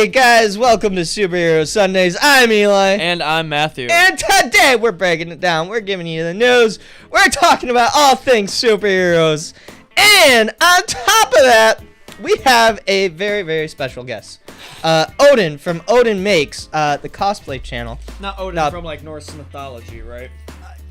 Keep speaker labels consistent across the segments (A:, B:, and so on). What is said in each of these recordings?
A: Hey guys, welcome to Superhero Sundays. I'm Eli.
B: And I'm Matthew.
A: And today we're breaking it down. We're giving you the news. We're talking about all things superheroes. And on top of that, we have a very, very special guest. Odin from Odin Makes, the cosplay channel.
B: Not Odin from like Norse mythology, right?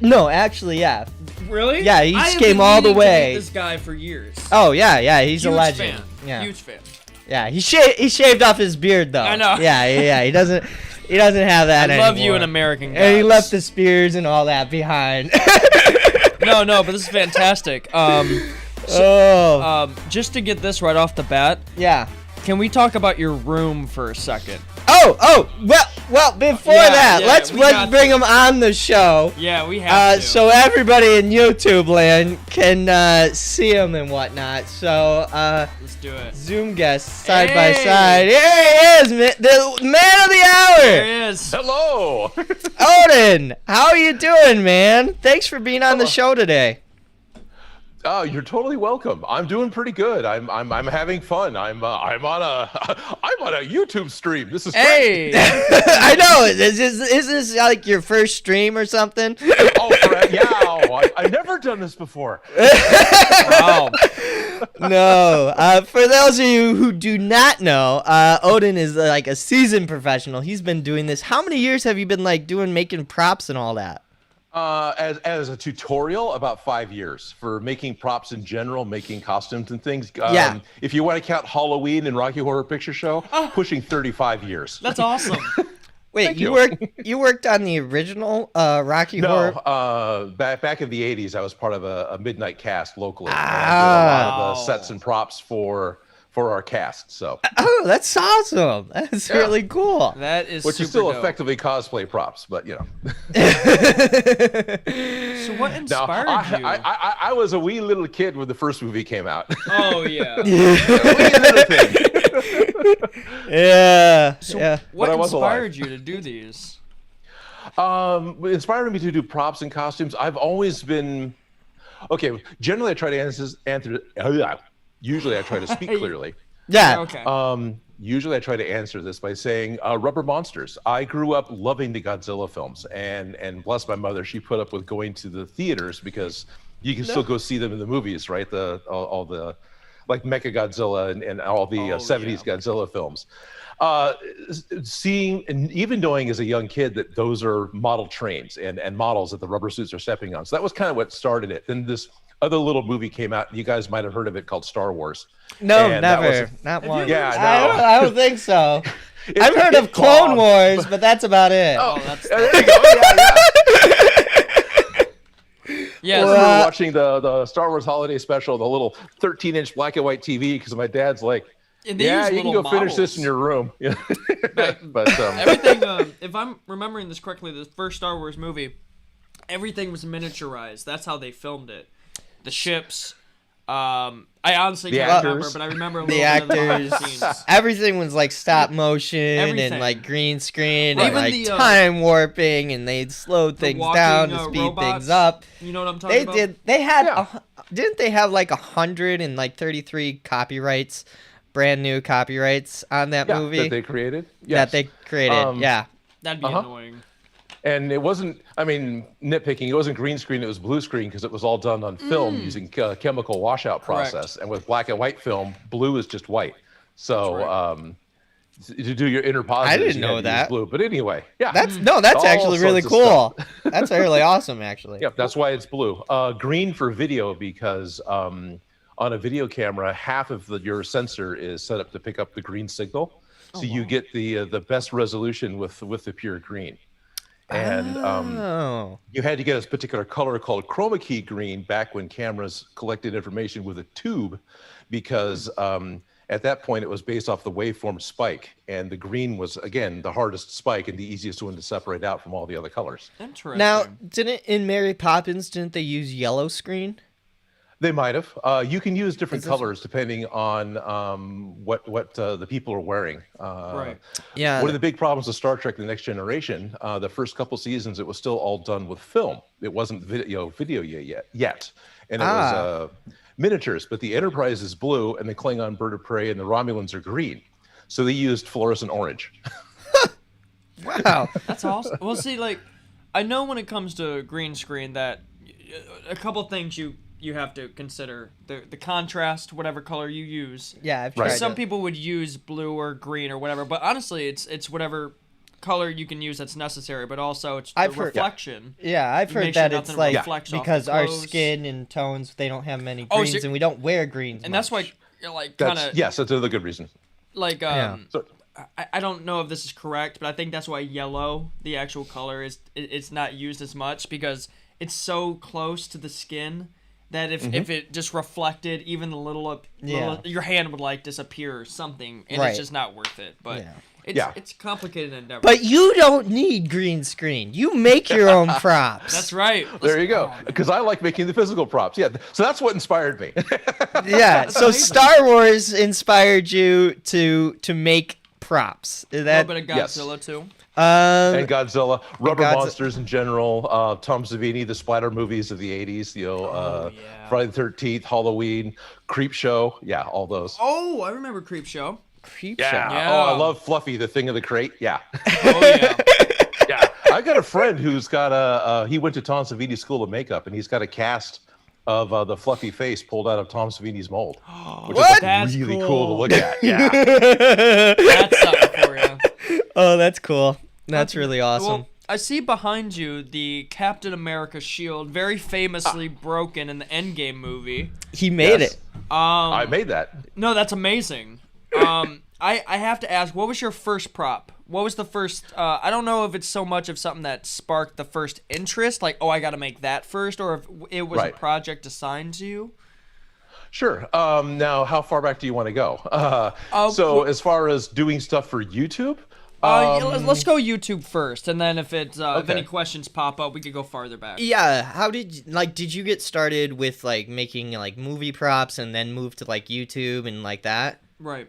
A: No, actually, yeah.
B: Really?
A: Yeah, he just came all the way.
B: To meet this guy for years.
A: Oh, yeah, he's
B: Huge
A: a legend.
B: Fan.
A: Yeah.
B: Huge fan.
A: Yeah, he shaved off his beard though.
B: I know.
A: Yeah. He doesn't have that anymore.
B: I love you in American Gods.
A: And he left the spears and all that behind.
B: No, but this is fantastic. Just to get this right off the bat.
A: Yeah.
B: Can we talk about your room for a second?
A: Well, before that, let's bring him on the show.
B: Yeah, we have to.
A: So everybody in YouTube land can see him and whatnot. So
B: let's do it.
A: Zoom guests side by side. Here he is, the man of the hour.
B: There he is.
C: Hello.
A: Odin, how are you doing, man? Thanks for being on the show today.
C: Oh, you're totally welcome. I'm doing pretty good. I'm having fun. I'm on a YouTube stream. This is great.
A: I know. Is this like your first stream or something?
C: Oh, correct. Yeah. I've never done this before.
B: Wow.
A: No. For those of you who do not know, Odin is like a seasoned professional. He's been doing this. How many years have you been making props and all that?
C: As a tutorial, about 5 years for making props in general, making costumes and things.
A: Yeah.
C: If you want to count Halloween and Rocky Horror Picture Show, pushing 35 years.
B: That's awesome.
A: Wait, you worked on the original Rocky Horror?
C: No, back in the 80s, I was part of a midnight cast locally. And I did a lot of the sets and props for our cast. So.
A: Oh, that's awesome. That's really cool.
B: That is
C: Which
B: super
C: is still
B: dope.
C: effectively cosplay props, but you know.
B: So what inspired you?
C: I was a wee little kid when the first movie came out.
B: Oh yeah.
C: A wee little thing.
A: Yeah.
B: What
C: I was
B: inspired
C: alive.
B: you to do these?
C: What inspired me to do props and costumes, I've always been okay. Generally, I try to answer. Usually, I try to speak clearly.
A: Yeah.
B: Okay.
C: Usually, I try to answer this by saying rubber monsters. I grew up loving the Godzilla films, and bless my mother, she put up with going to the theaters because you can still go see them in the movies, right? All the like Mechagodzilla and all the 70s Godzilla films. Seeing and even knowing as a young kid that those are model trains and models that the rubber suits are stepping on. So that was kind of what started it. Then this other little movie came out. You guys might have heard of it called Star Wars.
A: No,
C: and
A: never. Not one.
C: Yeah, no.
A: I don't think so. I've heard of Clone Wars, but that's about it.
C: Oh,
B: that's
C: there you go.
B: yeah.
C: I remember watching the Star Wars Holiday Special, the little 13-inch black and white TV, because my dad's like,
B: And they
C: yeah,
B: use
C: you can
B: little
C: go finish this
B: models.
C: in your room. But
B: Everything, if I'm remembering this correctly, the first Star Wars movie, everything was miniaturized. That's how they filmed it. The ships. I honestly can't remember, but I remember a little
A: the
B: bit of the
A: actors.
B: behind the scenes.
A: Everything was like stop motion
B: Everything.
A: and like green screen
B: Right.
A: and like
B: Even the,
A: time warping, and they'd slow things
B: walking,
A: down to speed
B: robots.
A: things up.
B: You know what I'm talking about?
A: They had. Didn't they have like 133 copyrights, brand new copyrights on that movie
C: that they created?
A: That they created. Yeah.
B: That'd be annoying.
C: And it wasn't, nitpicking, it wasn't green screen, it was blue screen because it was all done on film using chemical washout process. And with black and white film, blue is just white. So to do your inner positives,
A: I didn't
C: you
A: know
C: had to
A: that.
C: use blue. But anyway, yeah.
A: That's
C: All
A: actually really
C: sorts of
A: cool. That's really awesome, actually.
C: Yep, that's why it's blue. Green for video because on a video camera, half of your sensor is set up to pick up the green signal. So you get the best resolution with the pure green. And you had to get a particular color called chroma key green back when cameras collected information with a tube, because at that point it was based off the waveform spike, and the green was again the hardest spike and the easiest one to separate out from all the other colors.
B: Interesting.
A: Now, in Mary Poppins, didn't they use yellow screen?
C: They might have. You can use different colors depending on what the people are wearing.
B: Right.
A: Yeah.
C: One of the big problems with Star Trek: The Next Generation, the first couple seasons, it was still all done with film. It wasn't video yet, and it was miniatures. But the Enterprise is blue, and the Klingon Bird of Prey and the Romulans are green. So they used fluorescent orange.
A: Wow.
B: That's awesome. Well, see, like, I know when it comes to green screen that a couple things you have to consider. The contrast, whatever color you use.
A: Yeah, I've tried
B: Some
A: it.
B: people would use blue or green or whatever, but honestly, it's whatever color you can use that's necessary, but also it's the reflection.
A: Yeah, I've heard
B: Make sure
A: that it's
B: nothing
A: like
B: reflects off
A: because
B: the
A: our
B: clothes.
A: skin and tones, they don't have many
B: Oh,
A: greens,
B: so-
A: and we don't wear greens.
B: And
A: much.
B: that's why you're like kind of
C: Yes, that's another good reason.
B: like
C: So,
B: I don't know if this is correct, but I think that's why yellow, the actual color, it's not used as much because it's so close to the skin that if it just reflected even a little, your hand would like disappear or something, and
A: Right.
B: it's just not worth it. But it's a complicated endeavor.
A: But you don't need green screen. You make your own props.
B: That's right.
C: there you go. Because I like making the physical props. Yeah, so that's what inspired me.
A: Yeah. So
B: amazing.
A: Star Wars inspired you to make props. Is
B: A
A: that
B: little bit of
C: Yes.
B: Godzilla too.
C: And Godzilla, rubber
A: Godzi-
C: monsters in general, Tom Savini, the splatter movies of the 80s,
B: yeah.
C: Friday the 13th, Halloween, Creep Show. Yeah, all those.
B: Oh, I remember Creep Show.
A: Creep
C: Yeah.
A: Show?
B: Yeah.
C: Oh, I love Fluffy, the thing of the crate. Yeah.
B: Oh yeah.
C: Yeah. I got a friend who's got he went to Tom Savini School of Makeup, and he's got a cast of the Fluffy face pulled out of Tom Savini's mold, which
A: What?
C: is
B: That's
C: really
B: cool.
C: cool to look at. Yeah.
B: That's something for you.
A: Oh, that's cool. That's really awesome.
B: Well, I see behind you the Captain America shield, very famously broken in the Endgame movie.
A: He made
C: Yes.
A: it.
C: I made that.
B: No, that's amazing. I have to ask, what was your first prop? What was the first? I don't know if it's so much of something that sparked the first interest, like, oh, I got to make that first, or if it was
C: Right.
B: a project assigned to you.
C: Sure. Now, how far back do you want to go? So, as far as doing stuff for YouTube,
B: Yeah, let's go YouTube first, and then if if
C: Okay.
B: any questions pop up, we could go farther back.
A: Yeah, how did you get started with like making like movie props and then move to like YouTube and like that?
B: Right.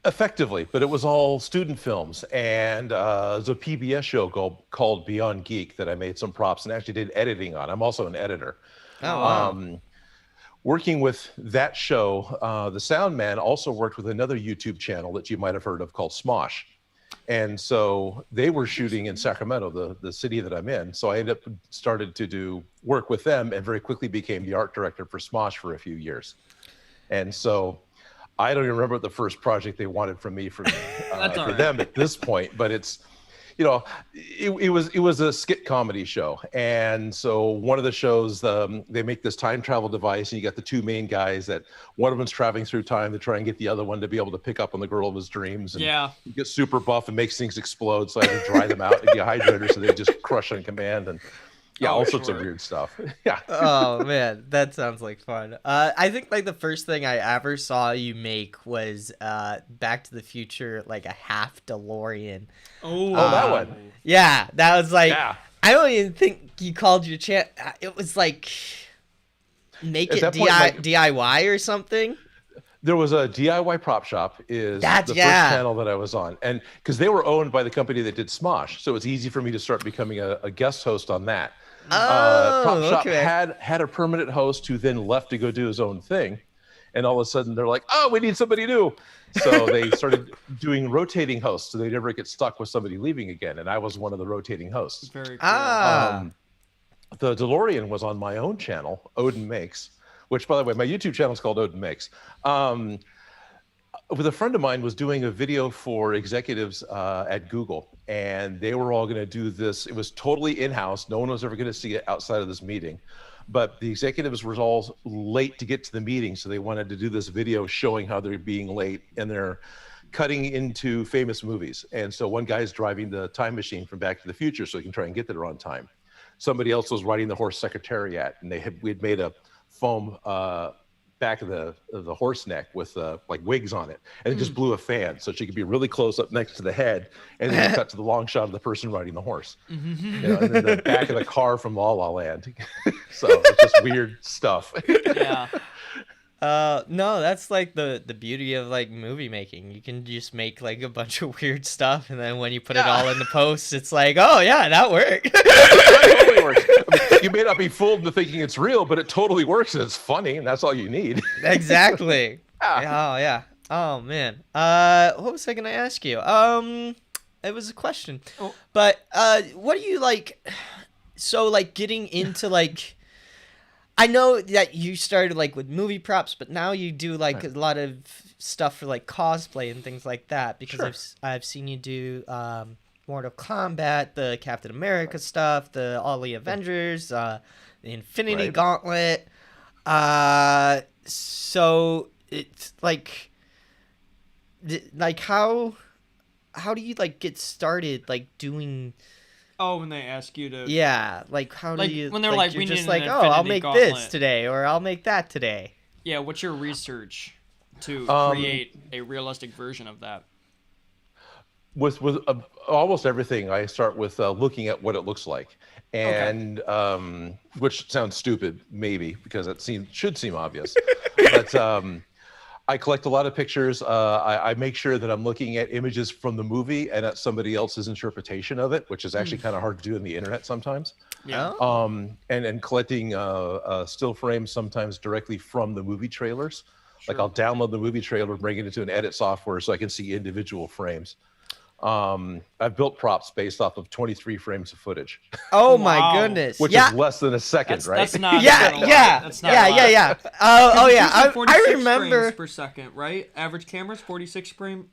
C: effectively, but it was all student films, and there's a PBS show called Beyond Geek that I made some props and actually did editing on. I'm also an editor.
A: Oh, wow.
C: Working with that show, the sound man also worked with another YouTube channel that you might have heard of called Smosh. And so they were shooting in Sacramento, the city that I'm in. So I started to do work with them and very quickly became the art director for Smosh for a few years. And so I don't even remember the first project they wanted from me for them at this point, but it's, you know, it was a skit comedy show. And so one of the shows, they make this time travel device, and you got the two main guys that one of them's traveling through time to try and get the other one to be able to pick up on the girl of his dreams. And he gets super buff and makes things explode. So I had to dry them out and dehydrator so they just crush on command. And all sorts of weird stuff. Yeah.
A: Oh man, that sounds like fun. I think like the first thing I ever saw you make was Back to the Future, like a half DeLorean.
B: Oh,
C: that one.
A: Yeah, that was like.
C: Yeah.
A: I don't even think you called your channel. It was like make
C: At
A: it
C: that point, like-
A: DIY or something.
C: There was a DIY prop shop is
A: That's-
C: the
A: yeah.
C: first channel that I was on. And because they were owned by the company that did Smosh. So it's easy for me to start becoming a guest host on that.
A: Oh,
C: Prop shop
A: okay.
C: had a permanent host who then left to go do his own thing. And all of a sudden they're like, oh, we need somebody new. So they started doing rotating hosts so they never get stuck with somebody leaving again. And I was one of the rotating hosts.
B: very cool.
C: The DeLorean was on my own channel, Odin Makes, which, by the way, my YouTube channel is called Odin Makes. With a friend of mine was doing a video for executives at Google, and they were all going to do this. It was totally in-house. No one was ever going to see it outside of this meeting. But the executives were all late to get to the meeting, so they wanted to do this video showing how they're being late, and they're cutting into famous movies. And so one guy's driving the time machine from Back to the Future so he can try and get there on time. Somebody else was riding the horse Secretariat, and we'd made a foam back of the horse neck with like wigs on it, and it just blew a fan so she could be really close up next to the head, and then cut to the long shot of the person riding the horse. You know, and then the back of the car from La La Land. So it's just weird stuff.
B: Yeah.
A: No, that's like the beauty of like movie making. You can just make like a bunch of weird stuff, and then when you put it all in the post, it's like, oh yeah, that worked.
C: It totally works. I mean, you may not be fooled into thinking it's real, but it totally works, and it's funny, and that's all you need.
A: Exactly.
C: Yeah.
A: Oh yeah. Oh man. What was I gonna ask you? It was a question.
B: Oh.
A: But what do you like? So like getting into like, I know that you started like with movie props, but now you do like a lot of stuff for like cosplay and things like that because I've seen you do Mortal Kombat, the Captain America stuff, all the Avengers, the Infinity Gauntlet. So it's like how do you like get started like doing?
B: Oh, when they ask you to.
A: Yeah, like how do
B: Like,
A: you?
B: when they're like,
A: you're
B: we
A: just
B: need
A: like,
B: an
A: oh, I'll
B: Infinity
A: make
B: Gauntlet.
A: this today, or I'll make that today.
B: Yeah, what's your research to create a realistic version of that?
C: With almost everything, I start with looking at what it looks like, and which sounds stupid, maybe, because it should seem obvious, but I collect a lot of pictures. I make sure that I'm looking at images from the movie and at somebody else's interpretation of it, which is actually kind of hard to do in the internet sometimes.
B: Yeah.
C: And collecting still frames sometimes directly from the movie trailers. Like I'll download the movie trailer, bring it into an edit software so I can see individual frames. I've built props based off of 23 frames of footage.
A: Oh my goodness!
C: Which is less than a second, right?
B: That's not.
A: That's not yeah. Oh yeah. I remember
B: frames per second, right? Average cameras 46 frame.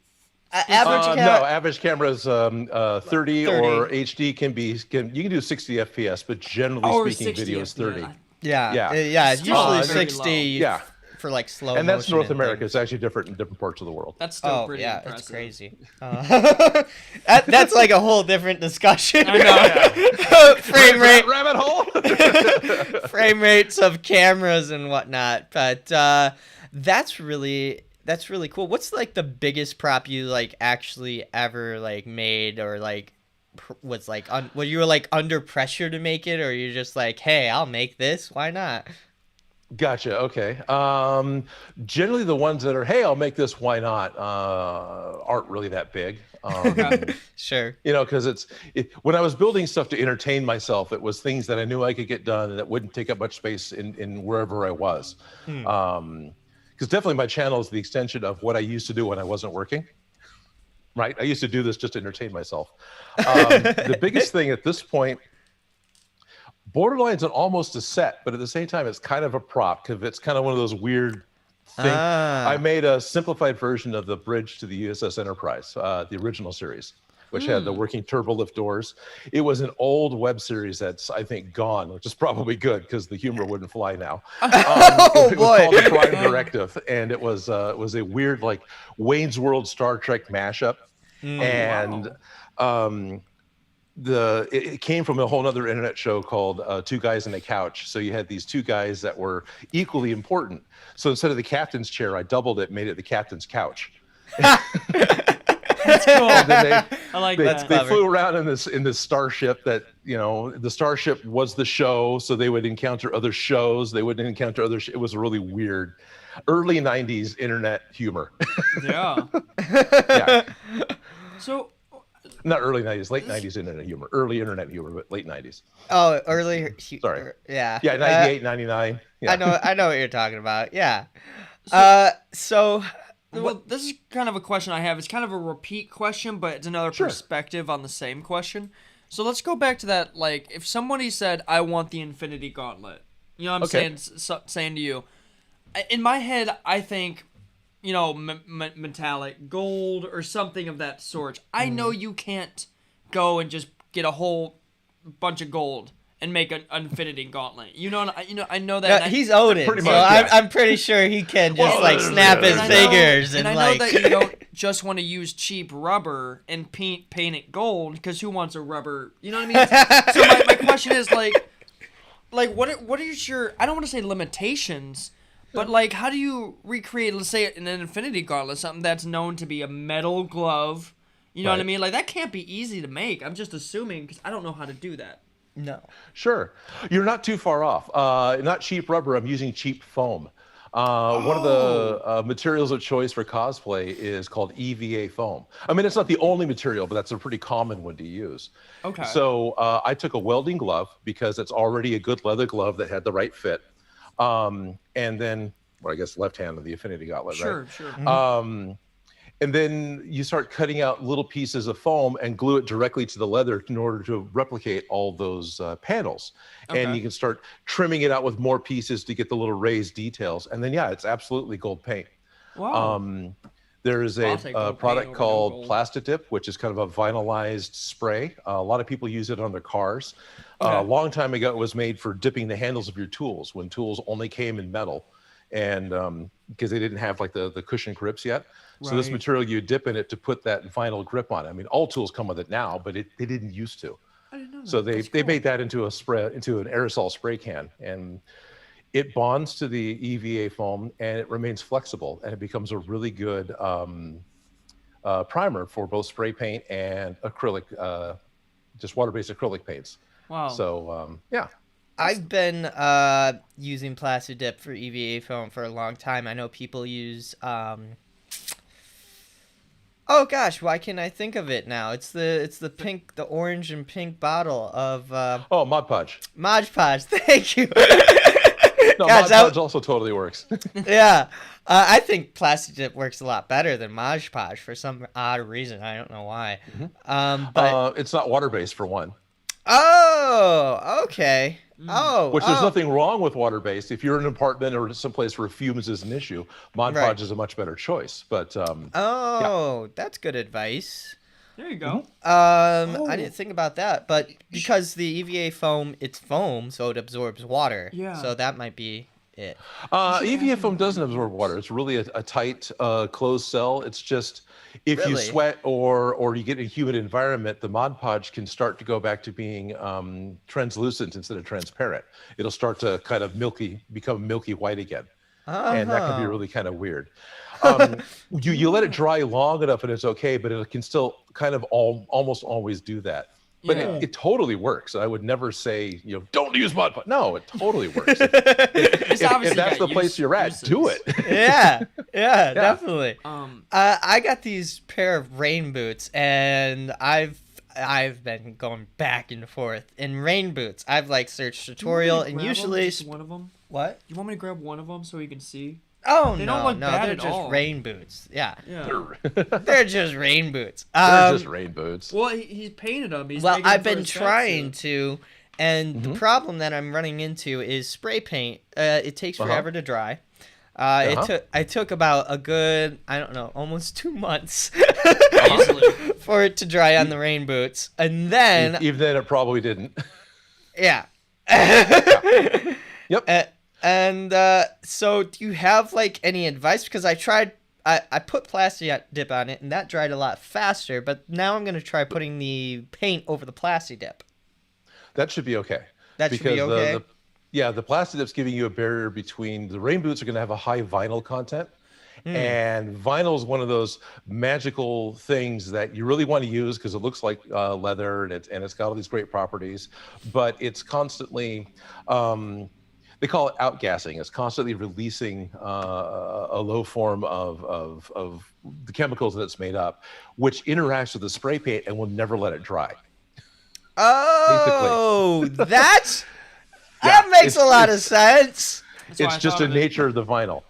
C: No, average cameras 30 or HD you can do 60 FPS, but generally speaking, video is 30.
A: Yeah. It's usually 60.
C: Yeah.
A: For like slow
C: and that's North America.
A: Things.
C: It's actually different in different parts of the world.
B: That's still pretty impressive.
A: It's crazy. That's like a whole different discussion.
B: I know.
A: Frame rate,
C: rabbit hole.
A: frame rates of cameras and whatnot. But that's really cool. What's like the biggest prop you like actually ever like made or like was like were you like under pressure to make it, or you're just like, hey, I'll make this, why not?
C: Gotcha. Okay. Generally, the ones that are, hey, I'll make this, why not, aren't really that big.
A: Sure.
C: You know, because when I was building stuff to entertain myself, it was things that I knew I could get done and that wouldn't take up much space in wherever I was. Because definitely my channel is the extension of what I used to do when I wasn't working. Right. I used to do this just to entertain myself. The biggest thing at this point, Borderline's almost a set, but at the same time, it's kind of a prop because it's kind of one of those weird things. I made a simplified version of the bridge to the USS Enterprise, the original series, which had the working turbolift doors. It was an old web series that's, I think, gone, which is probably good because the humor wouldn't fly now. It was called the Prime Directive, and it was a weird, like, Wayne's World Star Trek mashup. And it came from a whole other internet show called Two Guys in a Couch. So you had these two guys that were equally important. So instead of the captain's chair, I doubled it, made it the captain's couch.
B: That's cool.
C: I
B: like that.
C: They flew around in this starship that, you know, the starship was the show. So they would encounter other shows. They would encounter other. It was really weird. Early 90s internet humor.
B: Yeah.
C: Yeah.
B: So.
C: Not early 90s, late 90s internet humor. Early internet humor, but late 90s.
A: Oh, early.
C: Sorry.
A: Yeah.
C: Yeah, 98, 99. Yeah.
A: I know what you're talking about. Yeah. So
B: well, this is kind of a question I have. It's kind of a repeat question, but it's another perspective on the same question. So let's go back to that. Like, if somebody said, I want the Infinity Gauntlet, you know what I'm saying to you? In my head, I think, you know, metallic gold or something of that sort. I know you can't go and just get a whole bunch of gold and make an Infinity Gauntlet. I know that.
A: He's Odin,
C: pretty
A: so
C: much,
A: I'm pretty sure he can just snap his fingers and
B: I know
A: like.
B: that you don't just want to use cheap rubber and paint it gold, because who wants a rubber? You know what I mean? So my question is like what are your, I don't want to say limitations, but like, how do you recreate, let's say, an Infinity Gauntlet, something that's known to be a metal glove? You know what I mean? Like, that can't be easy to make. I'm just assuming, because I don't know how to do that.
A: No.
C: Sure. You're not too far off. Not cheap rubber. I'm using cheap foam. One of the materials of choice for cosplay is called EVA foam. I mean, it's not the only material, but that's a pretty common one to use.
B: Okay.
C: So I took a welding glove because it's already a good leather glove that had the right fit. And then or I guess left hand of the Infinity Gauntlet,
B: Sure,
C: right?
B: sure.
C: And then you start cutting out little pieces of foam and glue it directly to the leather in order to replicate all those panels.
B: Okay.
C: And you can start trimming it out with more pieces to get the little raised details. And then, yeah, it's absolutely gold paint.
B: Wow.
C: There's
B: I'll take
C: a
B: gold
C: product
B: paint over
C: called
B: gold.
C: Plastic Dip, which is kind of a vinylized spray. A lot of people use it on their cars.
B: Okay.
C: A long time ago, it was made for dipping the handles of your tools when tools only came in metal. And because they didn't have like the cushion grips yet. So this
B: Right.
C: material, you dip in it to put that vinyl grip on it. I mean, all tools come with it now, but they didn't used to.
B: I didn't know that.
C: So they
B: That's cool.
C: made that into an aerosol spray can, and it bonds to the EVA foam, and it remains flexible, and it becomes a really good primer for both spray paint and acrylic, just water-based acrylic paints.
B: Wow.
C: So yeah.
A: I've been using Plastic Dip for EVA foam for a long time. I know people use. Oh gosh, why can't I think of it now? It's the pink, the orange and pink bottle of
C: Mod Podge.
A: Mod Podge. Thank you.
C: No,
A: Gosh,
C: Mod Podge also totally works.
A: Yeah, I think Plastic Dip works a lot better than Mod Podge for some odd reason. I don't know why. But
C: It's not water-based for one.
A: oh, okay. Oh,
C: Which there's nothing wrong with water-based. If you're in an apartment or someplace where fumes is an issue, Mod
A: Right.
C: Podge is a much better choice. But
A: that's good advice.
B: There you go.
A: I didn't think about that, but because the EVA foam, it's foam, so it absorbs water.
B: Yeah.
A: So that might be it.
C: EVA foam doesn't absorb water. It's really a tight, closed cell. It's just if you
A: Really?
C: sweat or you get in a humid environment, the Mod Podge can start to go back to being translucent instead of transparent. It'll start to kind of become milky white again. And that can be really kind of weird. You let it dry long enough and it's okay, but it can still kind of almost always do that. But
B: Yeah.
C: it totally works. I would never say, don't use Mod Podge. No, it totally works.
B: It's
C: if
B: obviously
C: that's
B: got
C: the place you're at, do it.
A: Yeah, definitely.
B: Um,
A: I got these pair of rain boots, and I've been going back and forth in rain boots. I've like searched tutorial, and usually
B: just one of them.
A: what?
B: You want me to grab one of them so you can see?
A: Oh
B: They
A: no,
B: don't look
A: no,
B: bad
A: they're
B: at
A: just
B: all.
A: rain boots. Yeah,
B: Yeah.
A: they're just rain boots.
C: They're just rain boots.
B: Well, he painted them. He's
A: Well,
B: making them
A: I've
B: for
A: been
B: his
A: trying
B: tracksuit.
A: to, and the problem that I'm running into is spray paint. It takes forever to dry. I took about a good, I don't know, almost 2 months
B: Easily.
A: for it to dry on the rain boots, and then
C: Even then, it probably didn't.
A: yeah.
C: Yep.
A: And so, do you have like any advice? Because I tried, I put Plastic Dip on it, and that dried a lot faster. But now I'm gonna try putting the paint over the Plastic Dip.
C: That should be okay.
A: That should be okay?
C: The Plastic Dip's giving you a barrier between the rain boots are going to have a high vinyl content. And vinyl is one of those magical things that you really want to use because it looks like leather and it's got all these great properties, but it's constantly they call it outgassing. It's constantly releasing a low form of the chemicals that it's made up, which interacts with the spray paint and will never let it dry.
A: Oh, that makes a lot of sense.
B: That's why
C: It's
B: I
C: just
B: thought
C: the
B: of it.
C: nature of the vinyl.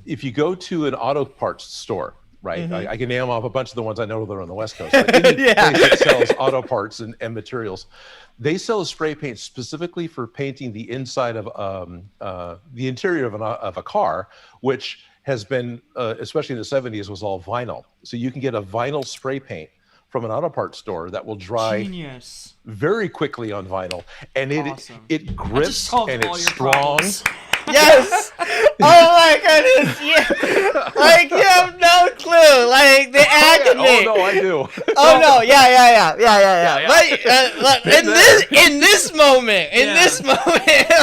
C: If you go to an auto parts store, right? I can name off a bunch of the ones I know that are on the West Coast. But any place that sells auto parts and materials, they sell a spray paint specifically for painting the inside of the interior of a car, which has been, especially in the 70s, was all vinyl. So you can get a vinyl spray paint from an auto parts store that will dry
B: Genius.
C: very quickly on vinyl, and
B: Awesome.
C: it grips
B: solved
C: and
B: all
C: it's
B: your
C: strong.
B: problems.
A: Yes. Oh my goodness. Yeah. Like you have no clue. Like the agony.
C: Oh no, I do.
A: Oh no! Yeah. But in this moment,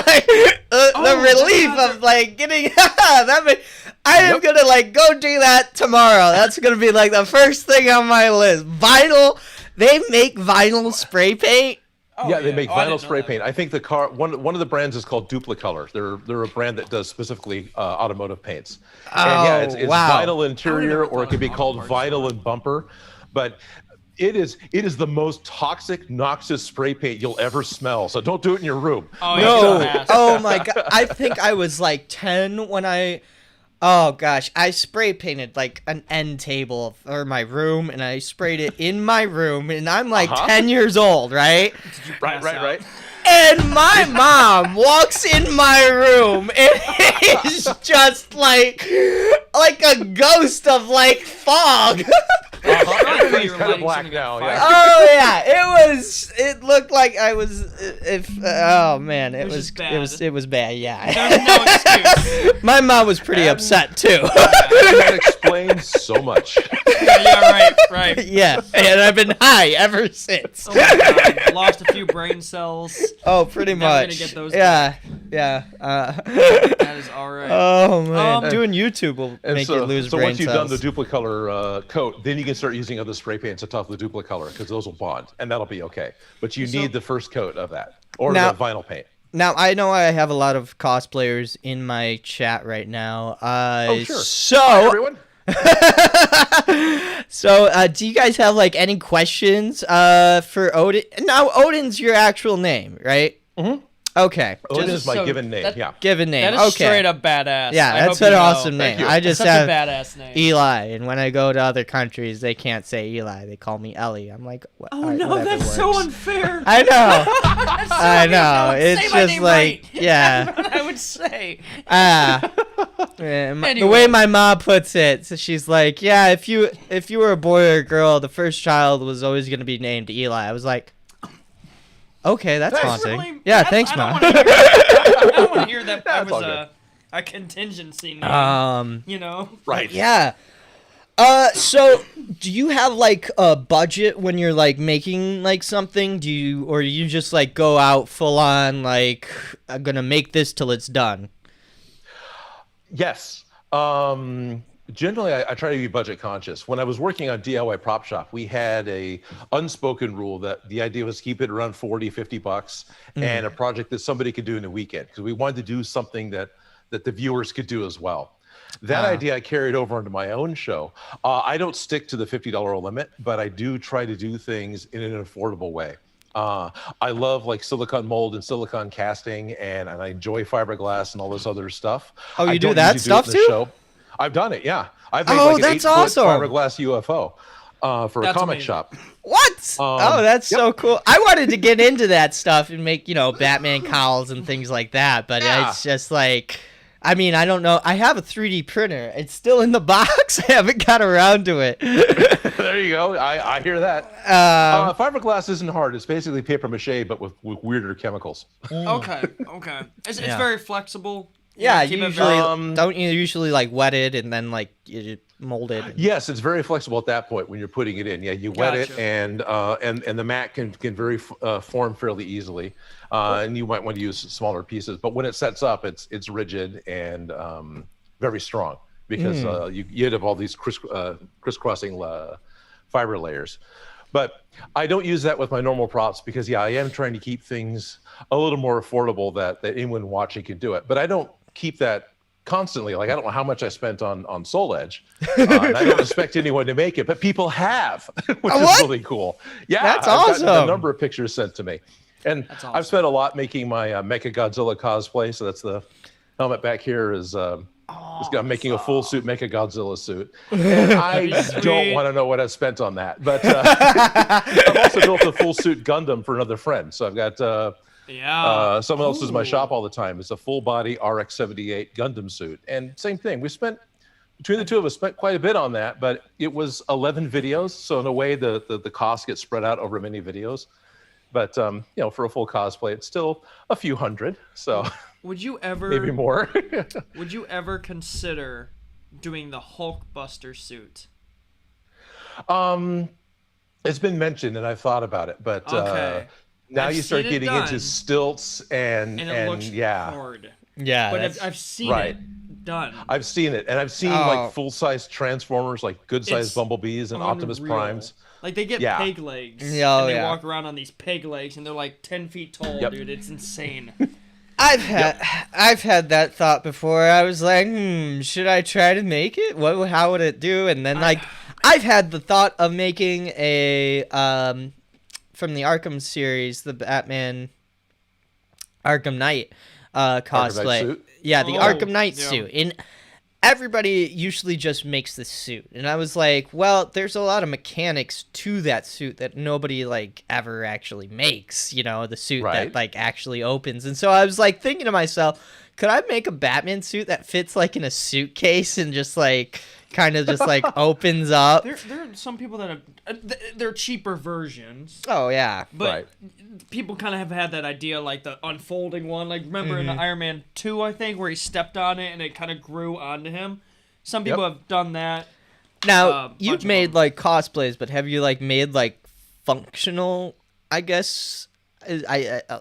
A: like the relief of like getting I am gonna like go do that tomorrow. That's gonna be like the first thing on my list. Vinyl. They make vinyl spray paint.
C: Yeah, they make
B: Oh, I
C: vinyl
B: didn't
C: spray
B: know
C: paint. I think the car one of the brands is called Duplicolor. They're a brand that does specifically automotive paints. And yeah, it's
A: wow.
C: vinyl interior,
B: never
C: or it
B: thought
C: could be
B: of
C: called
B: auto parts
C: vinyl and bumper. But It is the most toxic, noxious spray paint you'll ever smell. So don't do it in your room.
B: Oh,
A: No. Oh my god. I think I was like 10 when oh gosh, I spray painted like an end table for my room, and I sprayed it in my room, and I'm like 10 years old, right?
C: Right.
A: And my mom walks in my room, and it's just like a ghost of like fog.
C: Everything's kind of black now. Yeah.
A: Oh yeah, it looked like I was. Oh man, it was bad. Yeah.
B: There's no excuse.
A: My mom was pretty upset too.
C: That explains so much.
B: Yeah, right.
A: Yeah, and I've been high ever since.
B: Oh my God. Lost a few brain cells.
A: Oh, pretty
B: Never
A: much.
B: gonna get those
A: Yeah.
B: That is all right.
A: Oh man, doing YouTube will make you lose brain
C: once you've
A: cells.
C: done the duplicolor coat, then you can start using other spray paints on top of the duplicolor, because those will bond, and that'll be okay. But you need the first coat of that, or the vinyl paint.
A: Now, I know I have a lot of cosplayers in my chat right now.
C: Oh, sure.
A: So,
C: Hi, everyone.
A: so do you guys have like any questions for Odin? Now, Odin's your actual name, right?
C: Mm-hmm.
A: Okay.
C: Odin is my given name. Yeah.
A: Given name.
B: That is
A: okay.
B: straight up badass.
A: Yeah,
B: I
A: that's
B: hope
A: an
B: you know.
A: awesome name.
C: Thank you.
A: I just
B: Such
A: have
B: a badass name.
A: Eli, and when I go to other countries, they can't say Eli. They call me Ellie. I'm like,
B: Oh no, that's so unfair.
A: I know.
B: That's so
A: I know.
B: unfair.
A: It's
B: Say my
A: just
B: name
A: like,
B: right.
A: yeah.
B: That's what I would say.
A: The way
B: Anyway.
A: my mom puts it, so she's like, yeah, if you were a boy or a girl, the first child was always going to be named Eli. I was like, okay, that's haunting.
B: Really?
A: Yeah, thanks, Mom.
B: I don't want to hear that
C: That's all
B: was a contingency name. You know?
C: Right.
A: Yeah. So do you have like a budget when you're like making like something? Or do you just like go out full on like, I'm gonna make this till it's done?
C: Yes. Generally, I try to be budget conscious. When I was working on DIY Prop Shop, we had a unspoken rule that the idea was keep it around 40, 50 bucks and a project that somebody could do in a weekend, because we wanted to do something that the viewers could do as well. That idea I carried over into my own show. I don't stick to the $50 limit, but I do try to do things in an affordable way. I love like silicone mold and silicone casting, and I enjoy fiberglass and all this other stuff.
A: Oh, you
C: I
A: do
C: don't
A: that
C: usually do it
A: stuff
C: in the
A: too?
C: show. I've done it, yeah. I've made
A: Oh,
C: like an
A: that's
C: 8-foot
A: awesome.
C: fiberglass UFO for a comic
B: amazing.
C: shop.
A: What? Oh, that's so cool. I wanted to get into that stuff and make, Batman cowls and things like that, but it's just like, I mean, I don't know. I have a 3D printer. It's still in the box. I haven't got around to it.
C: There you go. I hear that. Fiberglass isn't hard. It's basically paper mache, but with weirder chemicals.
B: Okay. It's very flexible.
A: Yeah,
B: keep
A: you
B: it
A: usually
B: very-
A: don't you usually like wet it and then like you mold it?
C: Yes, it's very flexible at that point when you're putting it in. Yeah, you wet it,
B: Gotcha.
C: and the mat can very form fairly easily, and you might want to use smaller pieces. But when it sets up, it's rigid and very strong, because you have all these crisscrossing fiber layers. But I don't use that with my normal props, because I am trying to keep things a little more affordable that anyone watching can do it. But I don't keep that constantly. Like, I don't know how much I spent on Soul Edge, and I don't expect anyone to make it, but people have, which is really cool. Yeah,
A: That's
C: I've gotten
A: awesome.
C: a number of pictures sent to me, and
B: awesome.
C: I've spent a lot making my Mecha Godzilla cosplay. So that's the helmet back here is. I'm making a full suit Mecha Godzilla suit. And I don't want to know what I spent on that, but I've also built a full suit Gundam for another friend. So I've got someone else is in my shop all the time. It's a full body RX-78 Gundam suit, and same thing. We spent between the two of us spent quite a bit on that, but it was 11 videos. So in a way, the cost gets spread out over many videos. But for a full cosplay, it's still a few hundred. So.
B: Would you ever
C: Maybe more.
B: Would you ever consider doing the Hulkbuster suit?
C: It's been mentioned and I've thought about it, but now
B: I've
C: you start
B: seen it
C: getting into
B: done,
C: stilts and
B: it looks hard.
A: Yeah,
B: But I've seen it done.
C: I've seen it, and I've seen like full-size Transformers, like good-sized Bumblebees and Optimus
B: Unreal.
C: Primes.
B: Like, they get peg legs,
A: Yeah,
B: and they walk around on these peg legs, and they're like 10 feet tall, dude. It's insane.
A: I've had that thought before. I was like, should I try to make it? How would it do? And then like I've had the thought of making a from the Arkham series, the Batman Arkham Knight cosplay.
C: Suit?
A: Yeah, the Arkham Knight suit. And everybody usually just makes the suit. And I was like, well, there's a lot of mechanics to that suit that nobody like ever actually makes, you know, the suit that like actually opens. And so I was like thinking to myself, could I make a Batman suit that fits like in a suitcase and just like kind of just like opens up?
B: There are some people that have they're cheaper versions.
A: Oh yeah,
B: but people kind of have had that idea, like the unfolding one. Like remember in the Iron Man 2, I think, where he stepped on it and it kind of grew onto him. Some people have done that.
A: Now you've made like cosplays, but have you like made like functional? I guess,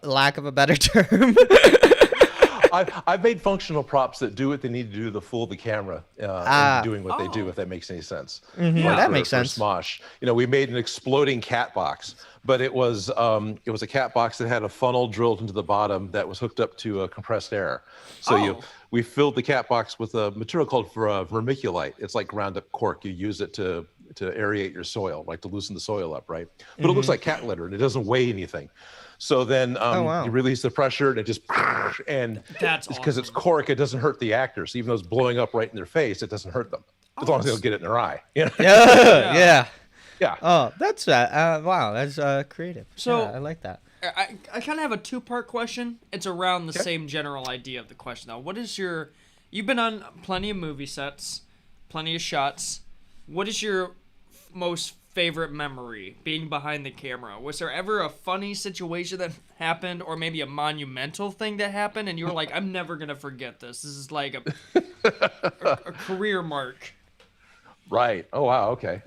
A: lack of a better term.
C: I've made functional props that do what they need to do to fool the camera in doing what they do, if that makes any sense.
A: Like that makes sense.
C: Smosh. You know, we made an exploding cat box, but it was a cat box that had a funnel drilled into the bottom that was hooked up to compressed air. So we filled the cat box with a material called vermiculite. It's like ground up cork. You use it to aerate your soil, like to loosen the soil up, right? But it looks like cat litter and it doesn't weigh anything. So then you release the pressure and it just, and
B: that's
C: because it's cork, it doesn't hurt the actors. Even though it's blowing up right in their face, it doesn't hurt them. As long as they don't get it in their eye. You know?
A: Yeah. Oh, that's wow, that's creative. So I like that.
B: I kind of have a two-part question. It's around the same general idea of the question, though. What is you've been on plenty of movie sets, plenty of shots. What is your most favorite memory being behind the camera? Was there ever a funny situation that happened, or maybe a monumental thing that happened, and you were like, I'm never going to forget this. This is like a career mark.
C: Right. Oh, wow. Okay.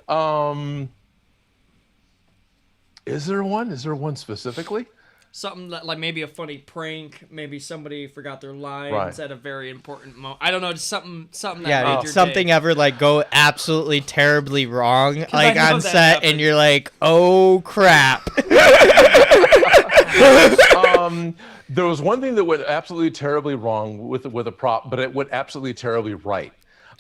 C: Is there one? Is there one specifically?
B: Something that, like maybe a funny prank, maybe somebody forgot their lines at a very important moment. I don't know, just something that made your
A: something
B: day.
A: Ever like go absolutely terribly wrong, like on set, happened. And you're like, oh crap.
C: There was one thing that went absolutely terribly wrong with a prop, but it went absolutely terribly right.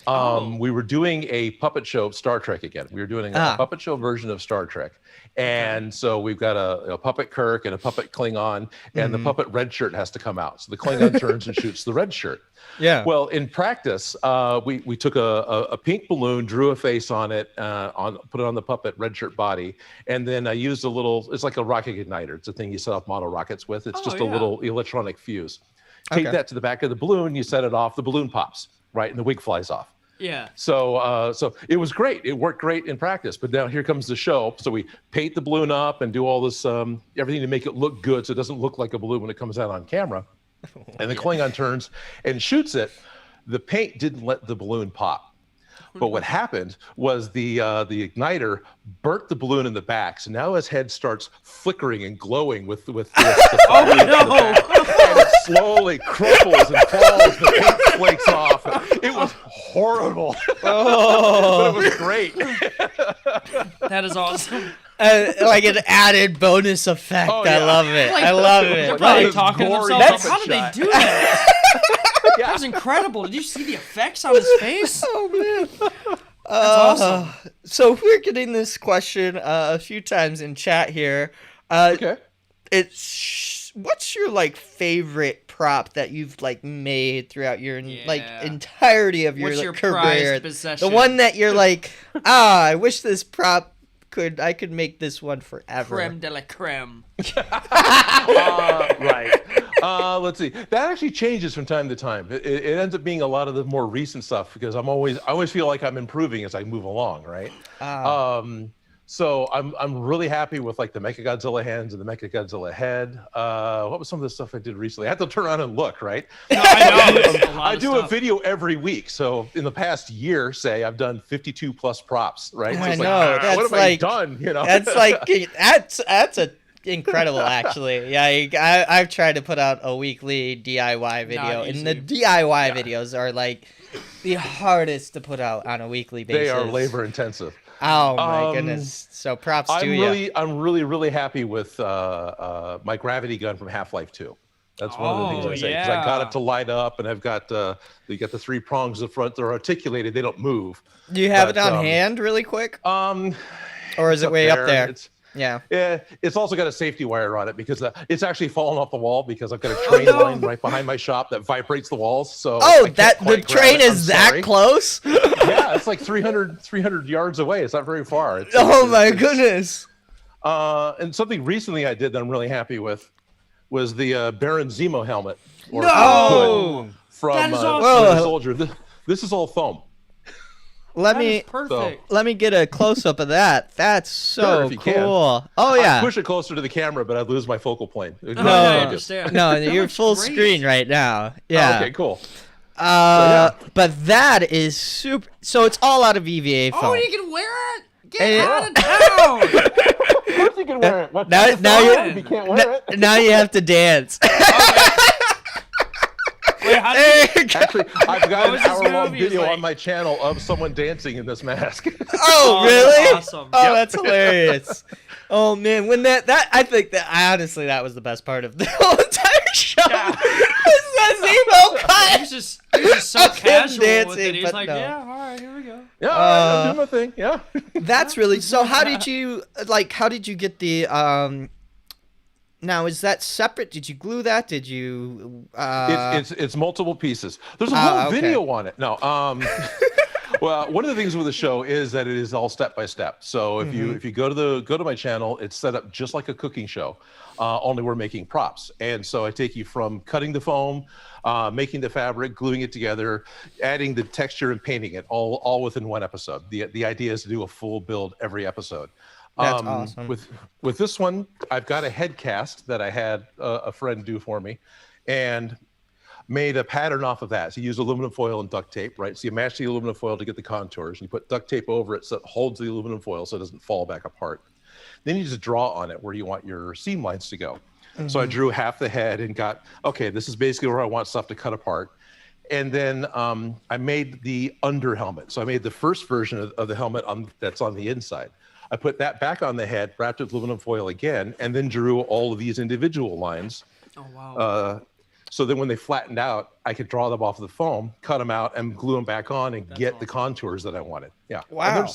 C: We were doing a puppet show, Star Trek again. We were doing a puppet show version of Star Trek. And so we've got a puppet Kirk and a puppet Klingon, and the puppet red shirt has to come out. So the Klingon turns and shoots the red shirt.
A: Yeah.
C: Well, in practice, we took a pink balloon, drew a face on it, put it on the puppet red shirt body, and then I used it's like a rocket igniter. It's a thing you set off model rockets with. It's just a little electronic fuse. Take that to the back of the balloon, you set it off, the balloon pops, right, and the wig flies off.
B: Yeah.
C: So it was great. It worked great in practice. But now here comes the show. So we paint the balloon up and do all this everything to make it look good, so it doesn't look like a balloon when it comes out on camera. And the Klingon turns and shoots it. The paint didn't let the balloon pop. But what happened was the igniter burnt the balloon in the back. So now his head starts flickering and glowing with the fire in the back. And it slowly crumples and falls. The paint flakes off. It was horrible. But it was great.
B: That is awesome.
A: Like an added bonus effect. I love it.
B: Like,
A: I love it.
B: They're probably talking to themselves. How did they do that? That was incredible. Did you see the effects on his face?
A: Oh, man.
B: That's awesome.
A: So we're getting this question a few times in chat here.
C: Okay.
A: What's your like favorite prop that you've like made throughout your like entirety of your,
B: your
A: career?
B: prized possession?
A: The one that you're like, I wish this prop I could make this one forever.
B: Creme de la creme.
C: Right. Let's see. That actually changes from time to time. It ends up being a lot of the more recent stuff because I always feel like I'm improving as I move along, right? So I'm really happy with like the Mechagodzilla hands and the Mechagodzilla head. What was some of the stuff I did recently? I had to turn around and look, right?
B: No, I know.
C: I do a video every week. So in the past year, say, I've done 52 plus props, right? So
A: I
C: it's
A: know.
C: Like,
A: that's
C: what have
A: like,
C: I done? You know?
A: That's like that's a incredible actually. Yeah, I've tried to put out a weekly DIY video, and the DIY videos are like the hardest to put out on a weekly basis.
C: They are labor intensive.
A: Oh my goodness! So props to you.
C: I'm really happy with my gravity gun from Half-Life 2. That's one of the things I say. Because I got it to light up, and I've got you got the 3 prongs in front. They're articulated. They don't move.
A: Do you have it on hand really quick? Or is it way up there? Yeah.
C: It's also got a safety wire on it because it's actually fallen off the wall because I've got a train line right behind my shop that vibrates the walls. So
A: the train is that close?
C: Yeah, it's like 300 yards away. It's not very far.
A: My goodness.
C: And something recently I did that I'm really happy with was the Baron Zemo helmet.
A: No!
C: From
B: that is awesome.
C: Soldier. This is all foam.
A: Let me get a close up of that. That's so cool. Oh yeah.
C: I'd push it closer to the camera, but I'd lose my focal plane.
A: No, you're full screen right now. Yeah.
C: Okay, cool.
A: But that is super. So it's all out of EVA foam.
B: Oh, you can wear it. Get out of town.
C: Of course you can wear it.
A: Now you have to dance.
B: Wait,
C: actually, I've got an hour-long video on my channel of someone dancing in this mask.
A: Oh, really?
B: Awesome.
A: Oh, that's hilarious. Oh man, when that I think that honestly that was the best part of the whole entire show.
B: Yeah.
A: Zemo cut.
B: He's just so casual
A: dancing,
B: with it. He's like,
A: no.
B: yeah, all right, here we go.
C: Yeah, I'm doing my thing. Yeah.
A: That's really so. How did you get the Now, is that separate? Did you glue that? Did you?
C: It's multiple pieces. There's a whole video on it. No. Well, one of the things with the show is that it is all step by step. So if you go to my channel, it's set up just like a cooking show. Only we're making props, and so I take you from cutting the foam, making the fabric, gluing it together, adding the texture, and painting it all within one episode. The idea is to do a full build every episode.
A: That's awesome.
C: With this one, I've got a head cast that I had a friend do for me, and made a pattern off of that. So you use aluminum foil and duct tape, right? So you match the aluminum foil to get the contours, and you put duct tape over it so it holds the aluminum foil so it doesn't fall back apart. Then you just draw on it where you want your seam lines to go. So I drew half the head and got, okay, this is basically where I want stuff to cut apart. And then I made the under helmet. So I made the first version of the helmet that's on the inside. I put that back on the head, wrapped it with aluminum foil again, and then drew all of these individual lines.
B: Oh, wow.
C: So then when they flattened out, I could draw them off of the foam, cut them out, and glue them back on and get the contours that I wanted. Yeah.
A: Wow.